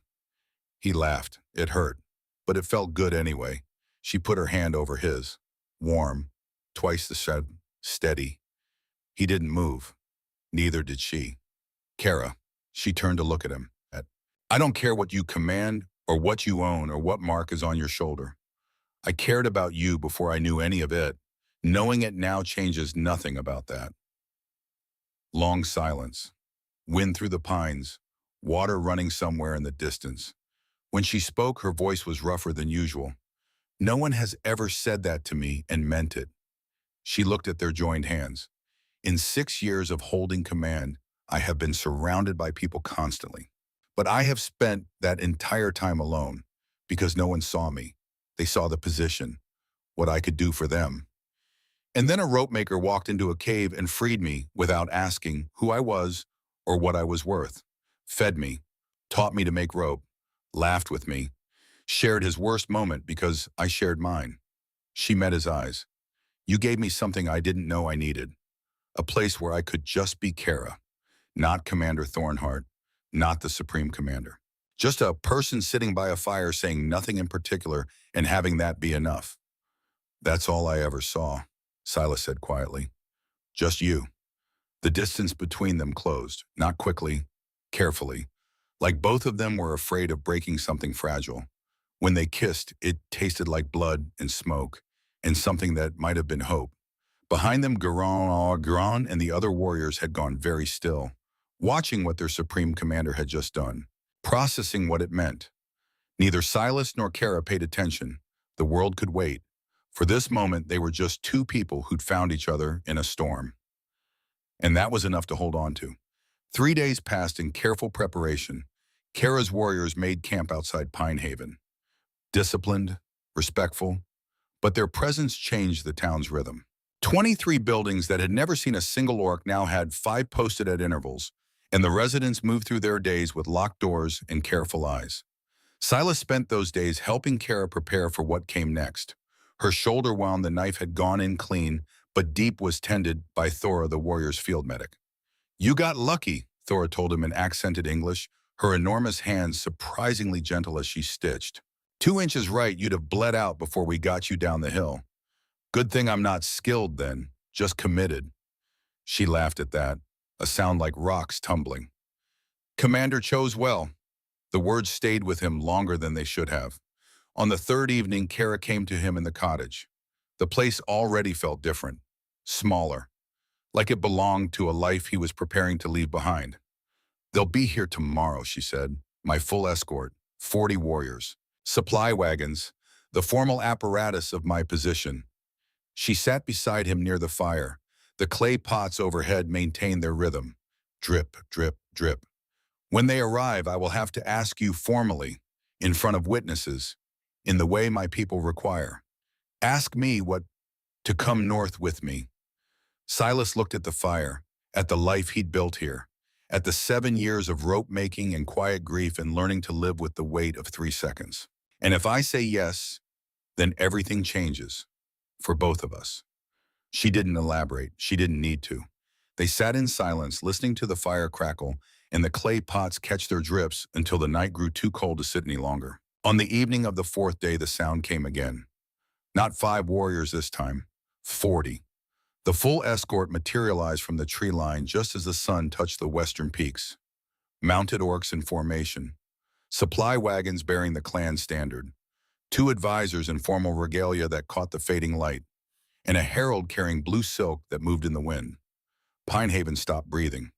He laughed. It hurt, but it felt good anyway. She put her hand over his. Warm, twice the steady. He didn't move. Neither did she. Kara, she turned to look at him. I don't care what you command or what you own or what mark is on your shoulder. I cared about you before I knew any of it. Knowing it now changes nothing about that. Long silence. Wind through the pines. Water running somewhere in the distance. When she spoke, her voice was rougher than usual. No one has ever said that to me and meant it. She looked at their joined hands. In 6 years of holding command, I have been surrounded by people constantly. But I have spent that entire time alone because no one saw me. They saw the position, what I could do for them. And then a rope maker walked into a cave and freed me without asking who I was or what I was worth. Fed me, taught me to make rope, laughed with me, shared his worst moment because I shared mine. She met his eyes. You gave me something I didn't know I needed. A place where I could just be Kara, not Commander Thornhart, not the Supreme Commander. Just a person sitting by a fire saying nothing in particular and having that be enough. That's all I ever saw, Silas said quietly. Just you. The distance between them closed, not quickly, carefully, like both of them were afraid of breaking something fragile. When they kissed, it tasted like blood and smoke, and something that might have been hope. Behind them, Garan and the other warriors had gone very still, watching what their Supreme Commander had just done, processing what it meant. Neither Silas nor Kara paid attention. The world could wait. For this moment, they were just two people who'd found each other in a storm. And that was enough to hold on to. 3 days passed in careful preparation. Kara's warriors made camp outside Pine Haven. Disciplined, respectful, but their presence changed the town's rhythm. 23 buildings that had never seen a single orc now had 5 posted at intervals, and the residents moved through their days with locked doors and careful eyes. Silas spent those days helping Kara prepare for what came next. Her shoulder wound, the knife had gone in clean, but deep was tended by Thora, the warrior's field medic. You got lucky, Thora told him in accented English, her enormous hands surprisingly gentle as she stitched. 2 inches right, you'd have bled out before we got you down the hill. Good thing I'm not skilled then, just committed. She laughed at that, a sound like rocks tumbling. Commander chose well. The words stayed with him longer than they should have. On the 3rd evening, Kara came to him in the cottage. The place already felt different, smaller, like it belonged to a life he was preparing to leave behind. They'll be here tomorrow, she said. My full escort, 40 warriors, supply wagons, the formal apparatus of my position. She sat beside him near the fire. The clay pots overhead maintained their rhythm. Drip, drip, drip. When they arrive, I will have to ask you formally, in front of witnesses, in the way my people require. Ask me what to come north with me. Silas looked at the fire, at the life he'd built here, at the 7 years of rope making and quiet grief and learning to live with the weight of 3 seconds. And if I say yes, then everything changes, for both of us. She didn't elaborate. She didn't need to. They sat in silence, listening to the fire crackle and the clay pots catch their drips until the night grew too cold to sit any longer. On the evening of the 4th day, the sound came again. Not 5 warriors this time, 40. The full escort materialized from the tree line just as the sun touched the western peaks. Mounted orcs in formation. Supply wagons bearing the clan standard. 2 advisors in formal regalia that caught the fading light. And a herald carrying blue silk that moved in the wind. Pinehaven stopped breathing.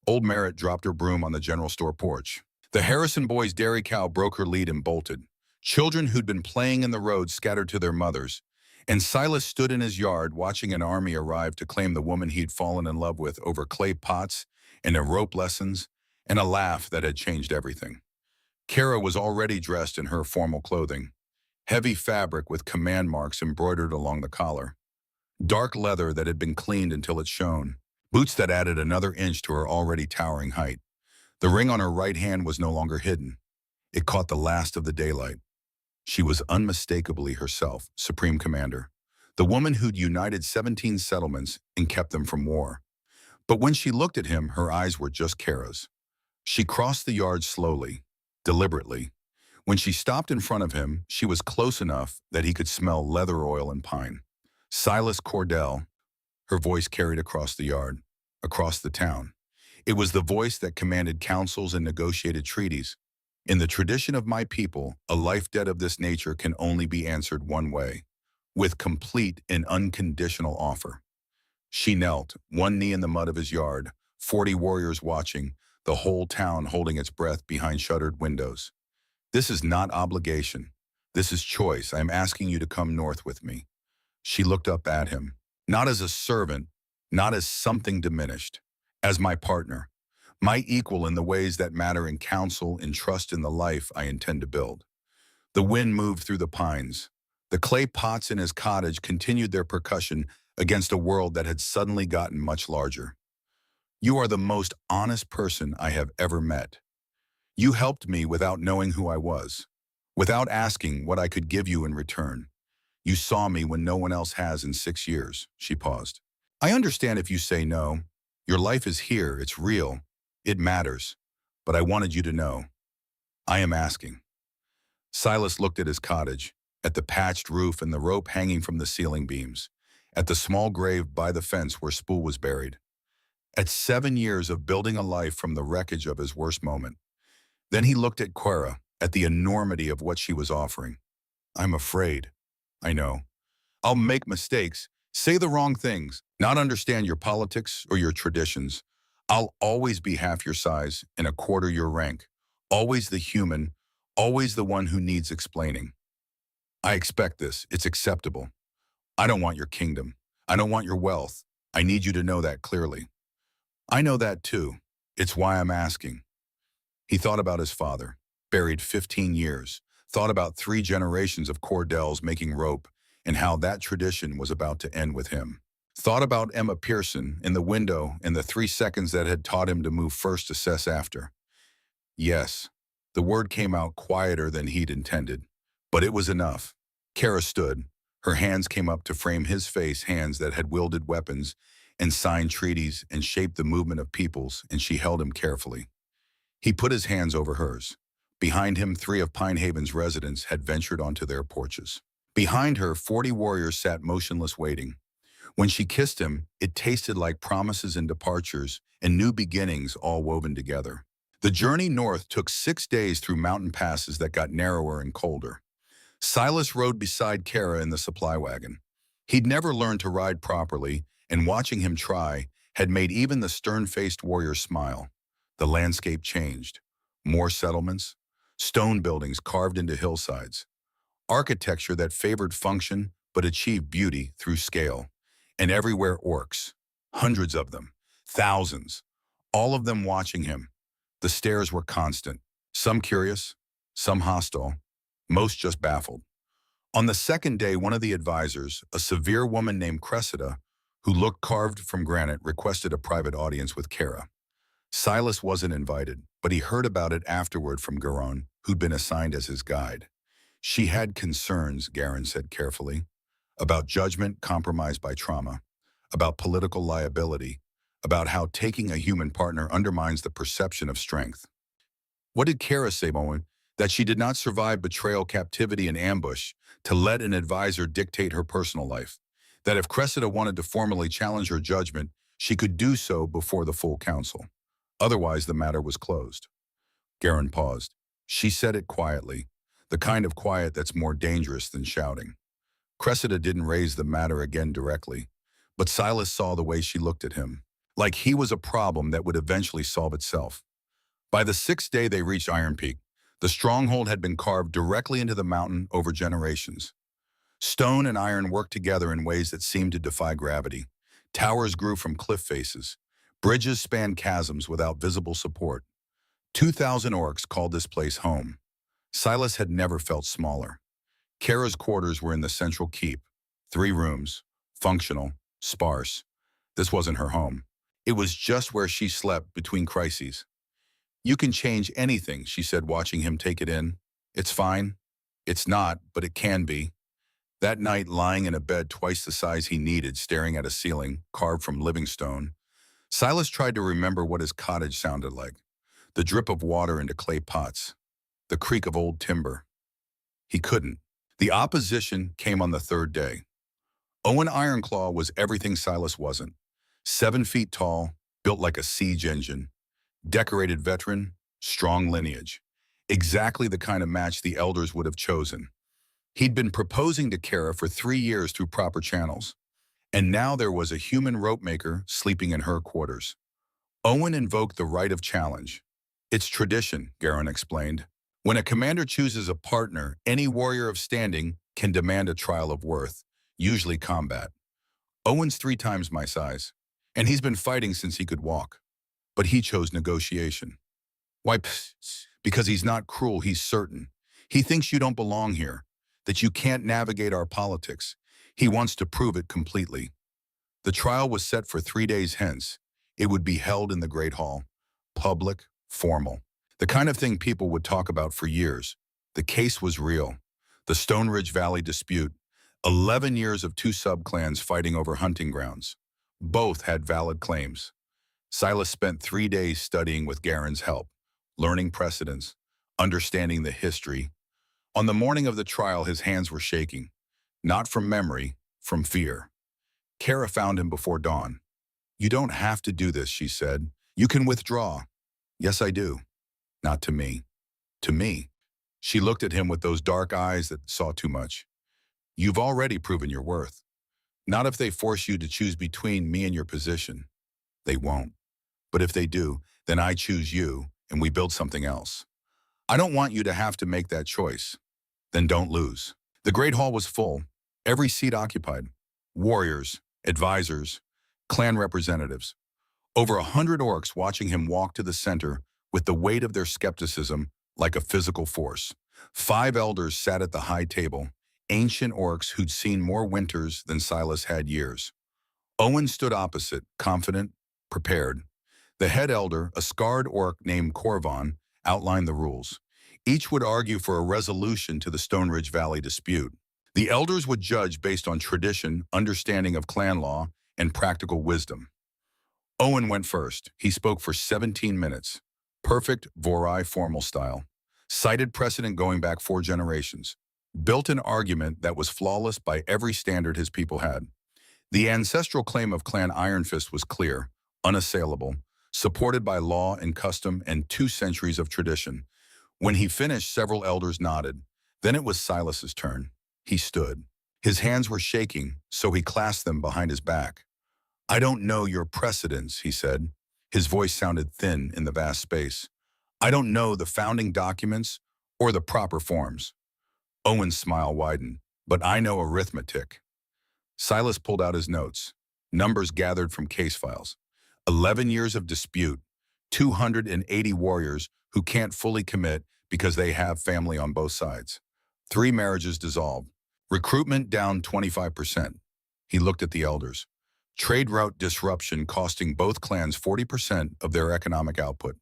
Old Merritt dropped her broom on the general store porch. The Harrison boys' dairy cow broke her lead and bolted. Children who'd been playing in the road scattered to their mothers, and Silas stood in his yard watching an army arrive to claim the woman he'd fallen in love with over clay pots and their rope lessons and a laugh that had changed everything. Kara was already dressed in her formal clothing, heavy fabric with command marks embroidered along the collar, dark leather that had been cleaned until it shone, boots that added another inch to her already towering height. The ring on her right hand was no longer hidden. It caught the last of the daylight. She was unmistakably herself, Supreme Commander, the woman who'd united 17 settlements and kept them from war. But when she looked at him, her eyes were just Kara's. She crossed the yard slowly, deliberately. When she stopped in front of him, she was close enough that he could smell leather oil and pine. Silas Cordell, her voice carried across the yard, across the town. It was the voice that commanded councils and negotiated treaties. In the tradition of my people, a life debt of this nature can only be answered one way, with complete and unconditional offer. She knelt, one knee in the mud of his yard, 40 warriors watching, the whole town holding its breath behind shuttered windows. This is not obligation. This is choice. I am asking you to come north with me. She looked up at him, not as a servant, not as something diminished, as my partner, my equal in the ways that matter in counsel and trust in the life I intend to build. The wind moved through the pines. The clay pots in his cottage continued their percussion against a world that had suddenly gotten much larger. You are the most honest person I have ever met. You helped me without knowing who I was, without asking what I could give you in return. You saw me when no one else has in 6 years. She paused. I understand if you say no. Your life is here, it's real, it matters. But I wanted you to know. I am asking. Silas looked at his cottage, at the patched roof and the rope hanging from the ceiling beams, at the small grave by the fence where Spool was buried, at 7 years of building a life from the wreckage of his worst moment. Then he looked at Quera, at the enormity of what she was offering. I'm afraid. I know. I'll make mistakes, say the wrong things, not understand your politics or your traditions. I'll always be half your size and a quarter your rank, always the human, always the one who needs explaining. I expect this. It's acceptable. I don't want your kingdom. I don't want your wealth. I need you to know that clearly. I know that too. It's why I'm asking. He thought about his father, buried 15 years, thought about 3 generations of Cordells making rope and how that tradition was about to end with him. Thought about Emma Pearson in the window and the 3 seconds that had taught him to move first, assess after. Yes, the word came out quieter than he'd intended, but it was enough. Kara stood. Her hands came up to frame his face, hands that had wielded weapons and signed treaties and shaped the movement of peoples, and she held him carefully. He put his hands over hers. Behind him, 3 of Pine Haven's residents had ventured onto their porches. Behind her, 40 warriors sat motionless waiting. When she kissed him, it tasted like promises and departures and new beginnings all woven together. The journey north took 6 days through mountain passes that got narrower and colder. Silas rode beside Kara in the supply wagon. He'd never learned to ride properly, and watching him try had made even the stern-faced warrior smile. The landscape changed. More settlements, stone buildings carved into hillsides, architecture that favored function but achieved beauty through scale, and everywhere orcs, hundreds of them, thousands, all of them watching him. The stares were constant, some curious, some hostile, most just baffled. On the second day, one of the advisors, a severe woman named Cressida, who looked carved from granite, requested a private audience with Kara. Silas wasn't invited, but he heard about it afterward from Garon, who'd been assigned as his guide. She had concerns, Garon said carefully, about judgment compromised by trauma, about political liability, about how taking a human partner undermines the perception of strength. What did Kara say, Moen? That she did not survive betrayal, captivity, and ambush to let an advisor dictate her personal life. That if Cressida wanted to formally challenge her judgment, she could do so before the full council. Otherwise, the matter was closed. Garon paused. She said it quietly, the kind of quiet that's more dangerous than shouting. Cressida didn't raise the matter again directly, but Silas saw the way she looked at him, like he was a problem that would eventually solve itself. By the 6th day, they reached Iron Peak. The stronghold had been carved directly into the mountain over generations. Stone and iron worked together in ways that seemed to defy gravity. Towers grew from cliff faces. Bridges spanned chasms without visible support. 2,000 orcs called this place home. Silas had never felt smaller. Kara's quarters were in the central keep. 3 rooms, functional, sparse. This wasn't her home. It was just where she slept between crises. You can change anything, she said, watching him take it in. It's fine. It's not, but it can be. That night, lying in a bed twice the size he needed, staring at a ceiling carved from living stone, Silas tried to remember what his cottage sounded like. The drip of water into clay pots, the creak of old timber. He couldn't. The opposition came on the 3rd day. Owen Ironclaw was everything Silas wasn't. 7 feet tall, built like a siege engine, decorated veteran, strong lineage. Exactly the kind of match the elders would have chosen. He'd been proposing to Kara for 3 years through proper channels, and now there was a human rope maker sleeping in her quarters. Owen invoked the right of challenge. It's tradition, Garen explained. When a commander chooses a partner, any warrior of standing can demand a trial of worth, usually combat. Owen's 3 times my size, and he's been fighting since he could walk. But he chose negotiation. Why? Because he's not cruel, he's certain. He thinks you don't belong here, that you can't navigate our politics. He wants to prove it completely. The trial was set for 3 days hence. It would be held in the Great Hall. Public, formal. The kind of thing people would talk about for years. The case was real. The Stone Ridge Valley dispute. 11 years of 2 subclans fighting over hunting grounds. Both had valid claims. Silas spent 3 days studying with Garen's help, learning precedents, understanding the history. On the morning of the trial, his hands were shaking. Not from memory, from fear. Kara found him before dawn. You don't have to do this, she said. You can withdraw. Yes, I do. Not to me. To me. She looked at him with those dark eyes that saw too much. You've already proven your worth. Not if they force you to choose between me and your position. They won't. But if they do, then I choose you, and we build something else. I don't want you to have to make that choice. Then don't lose. The Great Hall was full, every seat occupied. Warriors, advisors, clan representatives. Over 100 orcs watching him walk to the center with the weight of their skepticism like a physical force. 5 elders sat at the high table, ancient orcs who'd seen more winters than Silas had years. Owen stood opposite, confident, prepared. The head elder, a scarred orc named Corvon, outlined the rules. Each would argue for a resolution to the Stone Ridge Valley dispute. The elders would judge based on tradition, understanding of clan law, and practical wisdom. Owen went first. He spoke for 17 minutes. Perfect Vorai formal style. Cited precedent going back 4 generations. Built an argument that was flawless by every standard his people had. The ancestral claim of Clan Iron Fist was clear, unassailable, supported by law and custom and 2 centuries of tradition. When he finished, several elders nodded. Then it was Silas's turn. He stood. His hands were shaking, so he clasped them behind his back. I don't know your precedents, he said. His voice sounded thin in the vast space. I don't know the founding documents or the proper forms. Owen's smile widened. But I know arithmetic. Silas pulled out his notes, numbers gathered from case files. 11 years of dispute, 280 warriors who can't fully commit because they have family on both sides. 3 marriages dissolved. Recruitment down 25%. He looked at the elders. Trade route disruption costing both clans 40% of their economic output.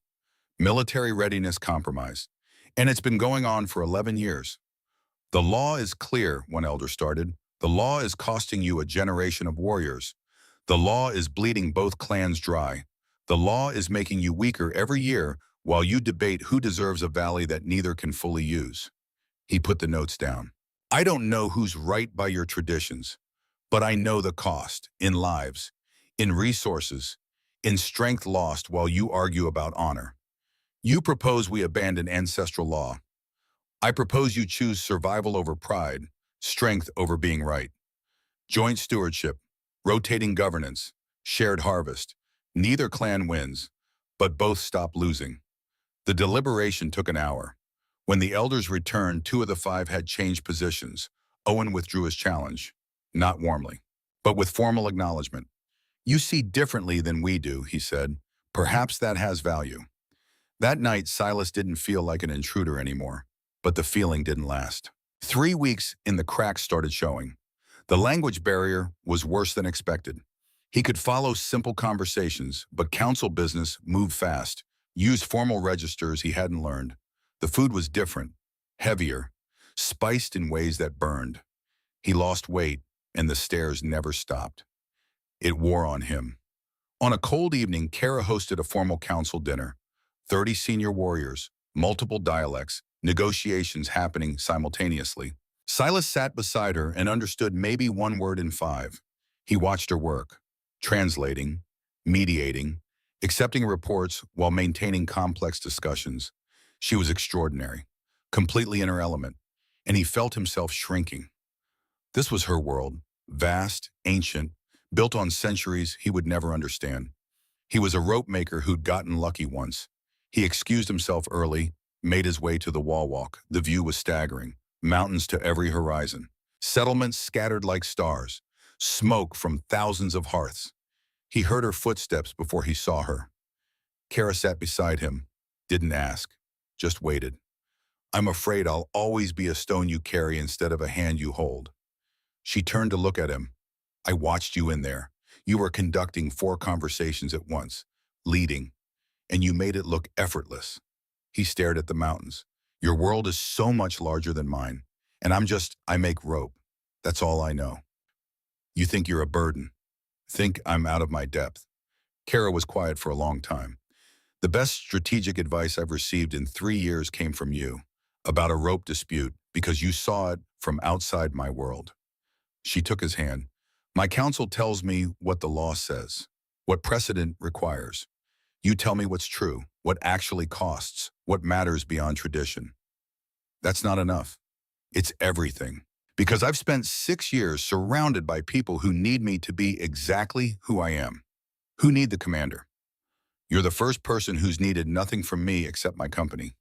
Military readiness compromised. And it's been going on for 11 years. The law is clear, one elder started. The law is costing you a generation of warriors. The law is bleeding both clans dry. The law is making you weaker every year while you debate who deserves a valley that neither can fully use. He put the notes down. I don't know who's right by your traditions, but I know the cost in lives, in resources, in strength lost while you argue about honor. You propose we abandon ancestral law. I propose you choose survival over pride, strength over being right. Joint stewardship, rotating governance, shared harvest. Neither clan wins, but both stop losing. The deliberation took an hour. When the elders returned, 2 of the 5 had changed positions. Owen withdrew his challenge, not warmly, but with formal acknowledgement. You see differently than we do, he said. Perhaps that has value. That night, Silas didn't feel like an intruder anymore, but the feeling didn't last. 3 weeks in, the cracks started showing. The language barrier was worse than expected. He could follow simple conversations, but council business moved fast, used formal registers he hadn't learned. The food was different, heavier, spiced in ways that burned. He lost weight, and the stares never stopped. It wore on him. On a cold evening, Kara hosted a formal council dinner. 30 senior warriors, multiple dialects, negotiations happening simultaneously. Silas sat beside her and understood maybe one word in five. He watched her work, translating, mediating, accepting reports while maintaining complex discussions. She was extraordinary, completely in her element, and he felt himself shrinking. This was her world, vast, ancient, built on centuries he would never understand. He was a rope maker who'd gotten lucky once. He excused himself early, made his way to the wall walk. The view was staggering. Mountains to every horizon. Settlements scattered like stars. Smoke from thousands of hearths. He heard her footsteps before he saw her. Kara sat beside him, didn't ask, just waited. I'm afraid I'll always be a stone you carry instead of a hand you hold. She turned to look at him. I watched you in there. You were conducting 4 conversations at once, leading, and you made it look effortless. He stared at the mountains. Your world is so much larger than mine, and I make rope. That's all I know. You think you're a burden. Think I'm out of my depth. Kara was quiet for a long time. The best strategic advice I've received in 3 years came from you, about a rope dispute, because you saw it from outside my world. She took his hand. My counsel tells me what the law says, what precedent requires. You tell me what's true, what actually costs, what matters beyond tradition. That's not enough. It's everything. Because I've spent 6 years surrounded by people who need me to be exactly who I am. Who need the commander? You're the first person who's needed nothing from me except my company.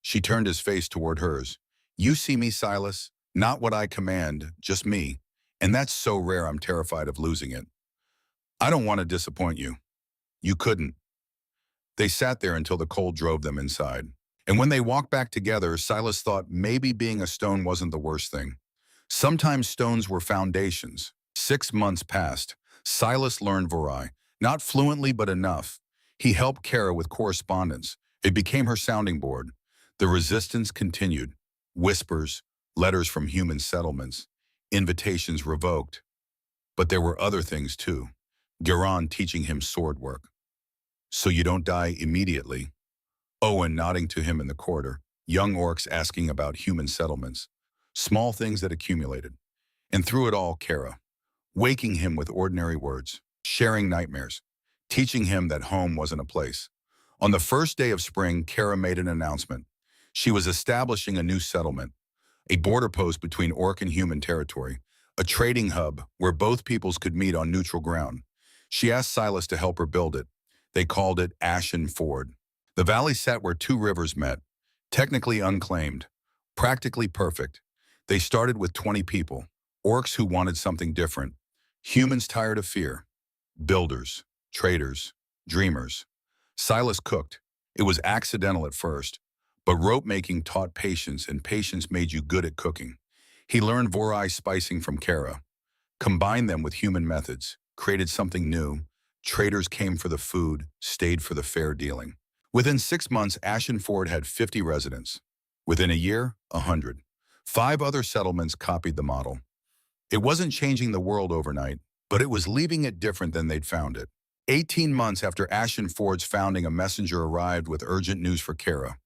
She turned his face toward hers. You see me, Silas, not what I command, just me. And that's so rare I'm terrified of losing it. I don't want to disappoint you. You couldn't. They sat there until the cold drove them inside. And when they walked back together, Silas thought maybe being a stone wasn't the worst thing. Sometimes stones were foundations. 6 months passed. Silas learned Vorai, not fluently but enough. He helped Kara with correspondence. It became her sounding board. The resistance continued. Whispers, letters from human settlements, invitations revoked. But there were other things too. Garan teaching him sword work. So you don't die immediately. Owen nodding to him in the corridor. Young orcs asking about human settlements. Small things that accumulated. And through it all, Kara, waking him with ordinary words, sharing nightmares, teaching him that home wasn't a place. On the first day of spring, Kara made an announcement. She was establishing a new settlement, a border post between orc and human territory, a trading hub where both peoples could meet on neutral ground. She asked Silas to help her build it. They called it Ashen Ford. The valley sat where 2 rivers met, technically unclaimed, practically perfect. They started with 20 people, orcs who wanted something different, humans tired of fear, builders, traders, dreamers. Silas cooked. It was accidental at first, but rope making taught patience, and patience made you good at cooking. He learned Vorai spicing from Kara, combined them with human methods, created something new. Traders came for the food, stayed for the fair dealing. Within 6 months, Ashen Ford had 50 residents. Within a year, 100. 5 other settlements copied the model. It wasn't changing the world overnight, but it was leaving it different than they'd found it. 18 months after Ashen Ford's founding, a messenger arrived with urgent news for Kara.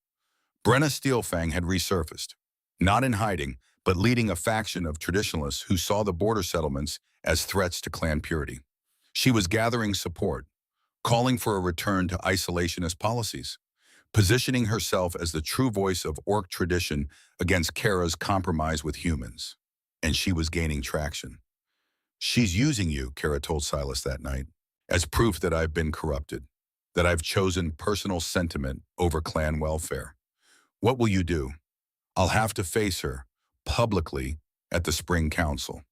Brenna Steelfang had resurfaced, not in hiding, but leading a faction of traditionalists who saw the border settlements as threats to clan purity. She was gathering support, calling for a return to isolationist policies, positioning herself as the true voice of orc tradition against Kara's compromise with humans. And she was gaining traction. She's using you, Kara told Silas that night, as proof that I've been corrupted, that I've chosen personal sentiment over clan welfare. What will you do? I'll have to face her, publicly, at the Spring Council.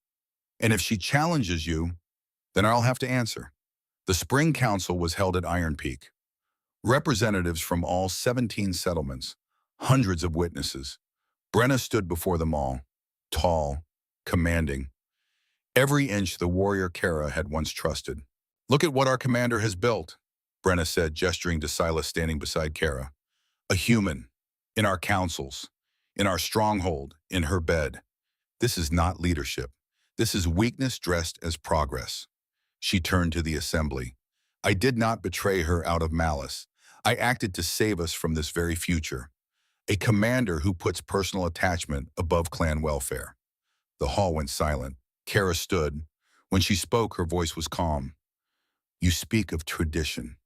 And if she challenges you, then I'll have to answer. The Spring Council was held at Iron Peak. Representatives from all 17 settlements, hundreds of witnesses. Brenna stood before them all, tall, commanding. Every inch the warrior Kara had once trusted. Look at what our commander has built, Brenna said, gesturing to Silas standing beside Kara. A human, in our councils, in our stronghold, in her bed. This is not leadership. This is weakness dressed as progress. She turned to the assembly. I did not betray her out of malice. I acted to save us from this very future. A commander who puts personal attachment above clan welfare. The hall went silent. Kara stood. When she spoke, her voice was calm. You speak of tradition,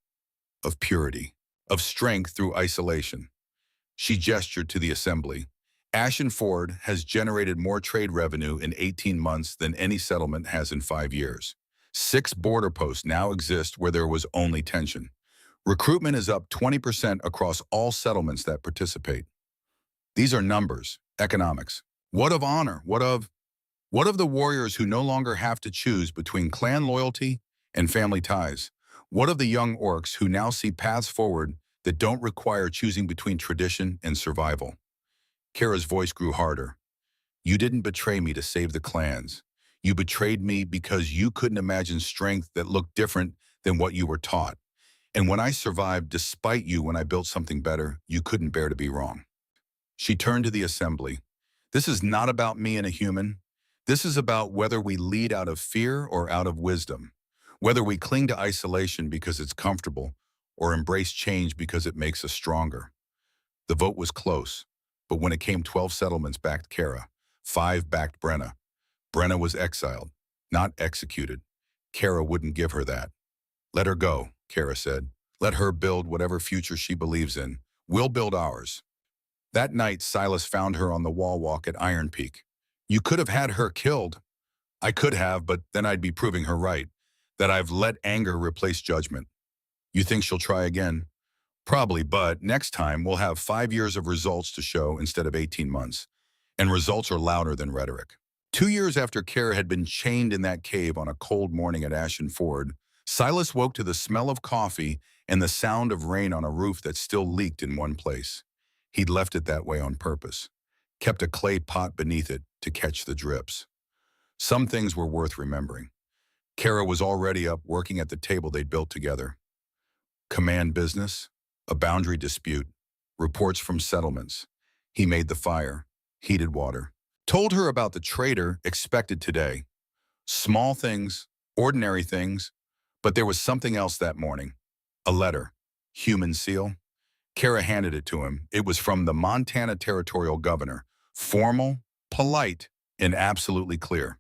of purity, of strength through isolation. She gestured to the assembly. Ashen Ford has generated more trade revenue in 18 months than any settlement has in 5 years. 6 border posts now exist where there was only tension. Recruitment is up 20% across all settlements that participate. These are numbers, economics. What of honor? What of the warriors who no longer have to choose between clan loyalty and family ties? What of the young orcs who now see paths forward that don't require choosing between tradition and survival? Kara's voice grew harder. You didn't betray me to save the clans. You betrayed me because you couldn't imagine strength that looked different than what you were taught. And when I survived despite you when I built something better, you couldn't bear to be wrong. She turned to the assembly. This is not about me and a human. This is about whether we lead out of fear or out of wisdom, whether we cling to isolation because it's comfortable or embrace change because it makes us stronger. The vote was close, but when it came 12 settlements backed Kara, 5 backed Brenna. Brenna was exiled, not executed. Kara wouldn't give her that. Let her go, Kara said. Let her build whatever future she believes in. We'll build ours. That night, Silas found her on the wall walk at Iron Peak. You could have had her killed. I could have, but then I'd be proving her right, that I've let anger replace judgment. You think she'll try again? Probably, but next time we'll have 5 years of results to show instead of 18 months. And results are louder than rhetoric. 2 years after Kara had been chained in that cave on a cold morning at Ashen Ford, Silas woke to the smell of coffee and the sound of rain on a roof that still leaked in one place. He'd left it that way on purpose, kept a clay pot beneath it to catch the drips. Some things were worth remembering. Kara was already up working at the table they'd built together. Command business, a boundary dispute, reports from settlements. He made the fire, heated water. Told her about the traitor expected today. Small things, ordinary things, but there was something else that morning. A letter, human seal. Kara handed it to him. It was from the Montana Territorial Governor. Formal, polite, and absolutely clear.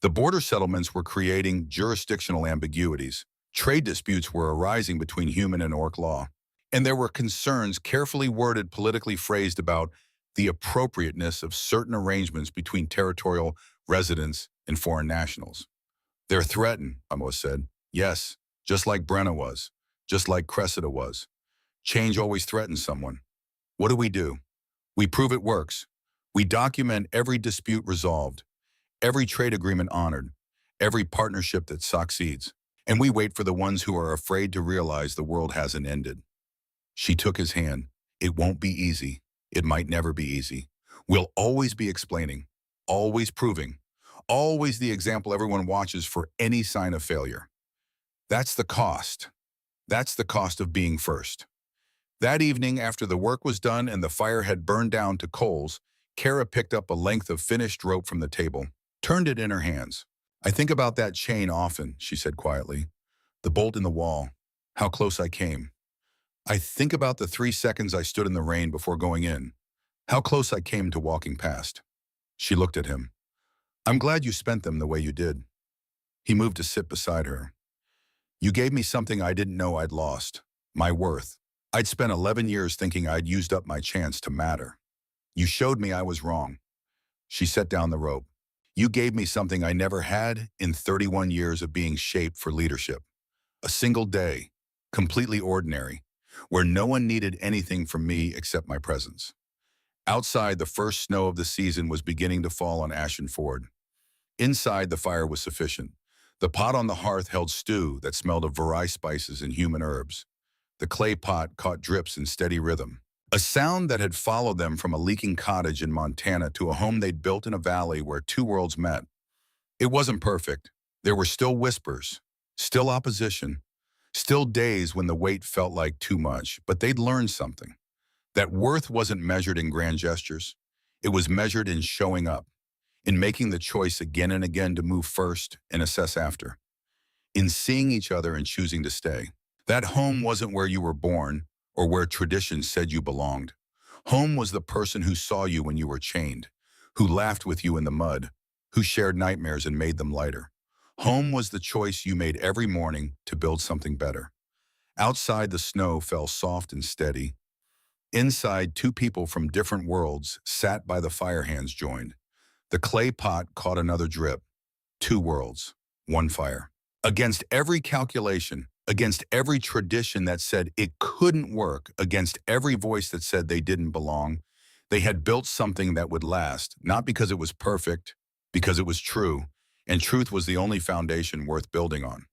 The border settlements were creating jurisdictional ambiguities. Trade disputes were arising between human and orc law. And there were concerns carefully worded, politically phrased about the appropriateness of certain arrangements between territorial residents and foreign nationals. They're threatened, Amos said. Yes, just like Brenna was, just like Cressida was. Change always threatens someone. What do? We prove it works. We document every dispute resolved, every trade agreement honored, every partnership that succeeds. And we wait for the ones who are afraid to realize the world hasn't ended. She took his hand. It won't be easy. It might never be easy. We'll always be explaining, always proving, always the example everyone watches for any sign of failure. That's the cost. That's the cost of being first. That evening, after the work was done and the fire had burned down to coals, Kara picked up a length of finished rope from the table, turned it in her hands. I think about that chain often, she said quietly. The bolt in the wall, how close I came. I think about the 3 seconds I stood in the rain before going in, how close I came to walking past. She looked at him. I'm glad you spent them the way you did. He moved to sit beside her. You gave me something I didn't know I'd lost, my worth. I'd spent 11 years thinking I'd used up my chance to matter. You showed me I was wrong. She set down the rope. You gave me something I never had in 31 years of being shaped for leadership. A single day, completely ordinary, where no one needed anything from me except my presence. Outside, the first snow of the season was beginning to fall on Ashen Ford. Inside, the fire was sufficient. The pot on the hearth held stew that smelled of variety spices and human herbs. The clay pot caught drips in steady rhythm. A sound that had followed them from a leaking cottage in Montana to a home they'd built in a valley where 2 worlds met. It wasn't perfect. There were still whispers, still opposition, still days when the weight felt like too much, but they'd learned something. That worth wasn't measured in grand gestures. It was measured in showing up, in making the choice again and again to move first and assess after, in seeing each other and choosing to stay. That home wasn't where you were born or where tradition said you belonged. Home was the person who saw you when you were chained, who laughed with you in the mud, who shared nightmares and made them lighter. Home was the choice you made every morning to build something better. Outside, the snow fell soft and steady. Inside, two people from different worlds sat by the fire hands joined. The clay pot caught another drip. Two worlds, one fire. Against every calculation, against every tradition that said it couldn't work, against every voice that said they didn't belong, they had built something that would last, not because it was perfect, because it was true, and truth was the only foundation worth building on.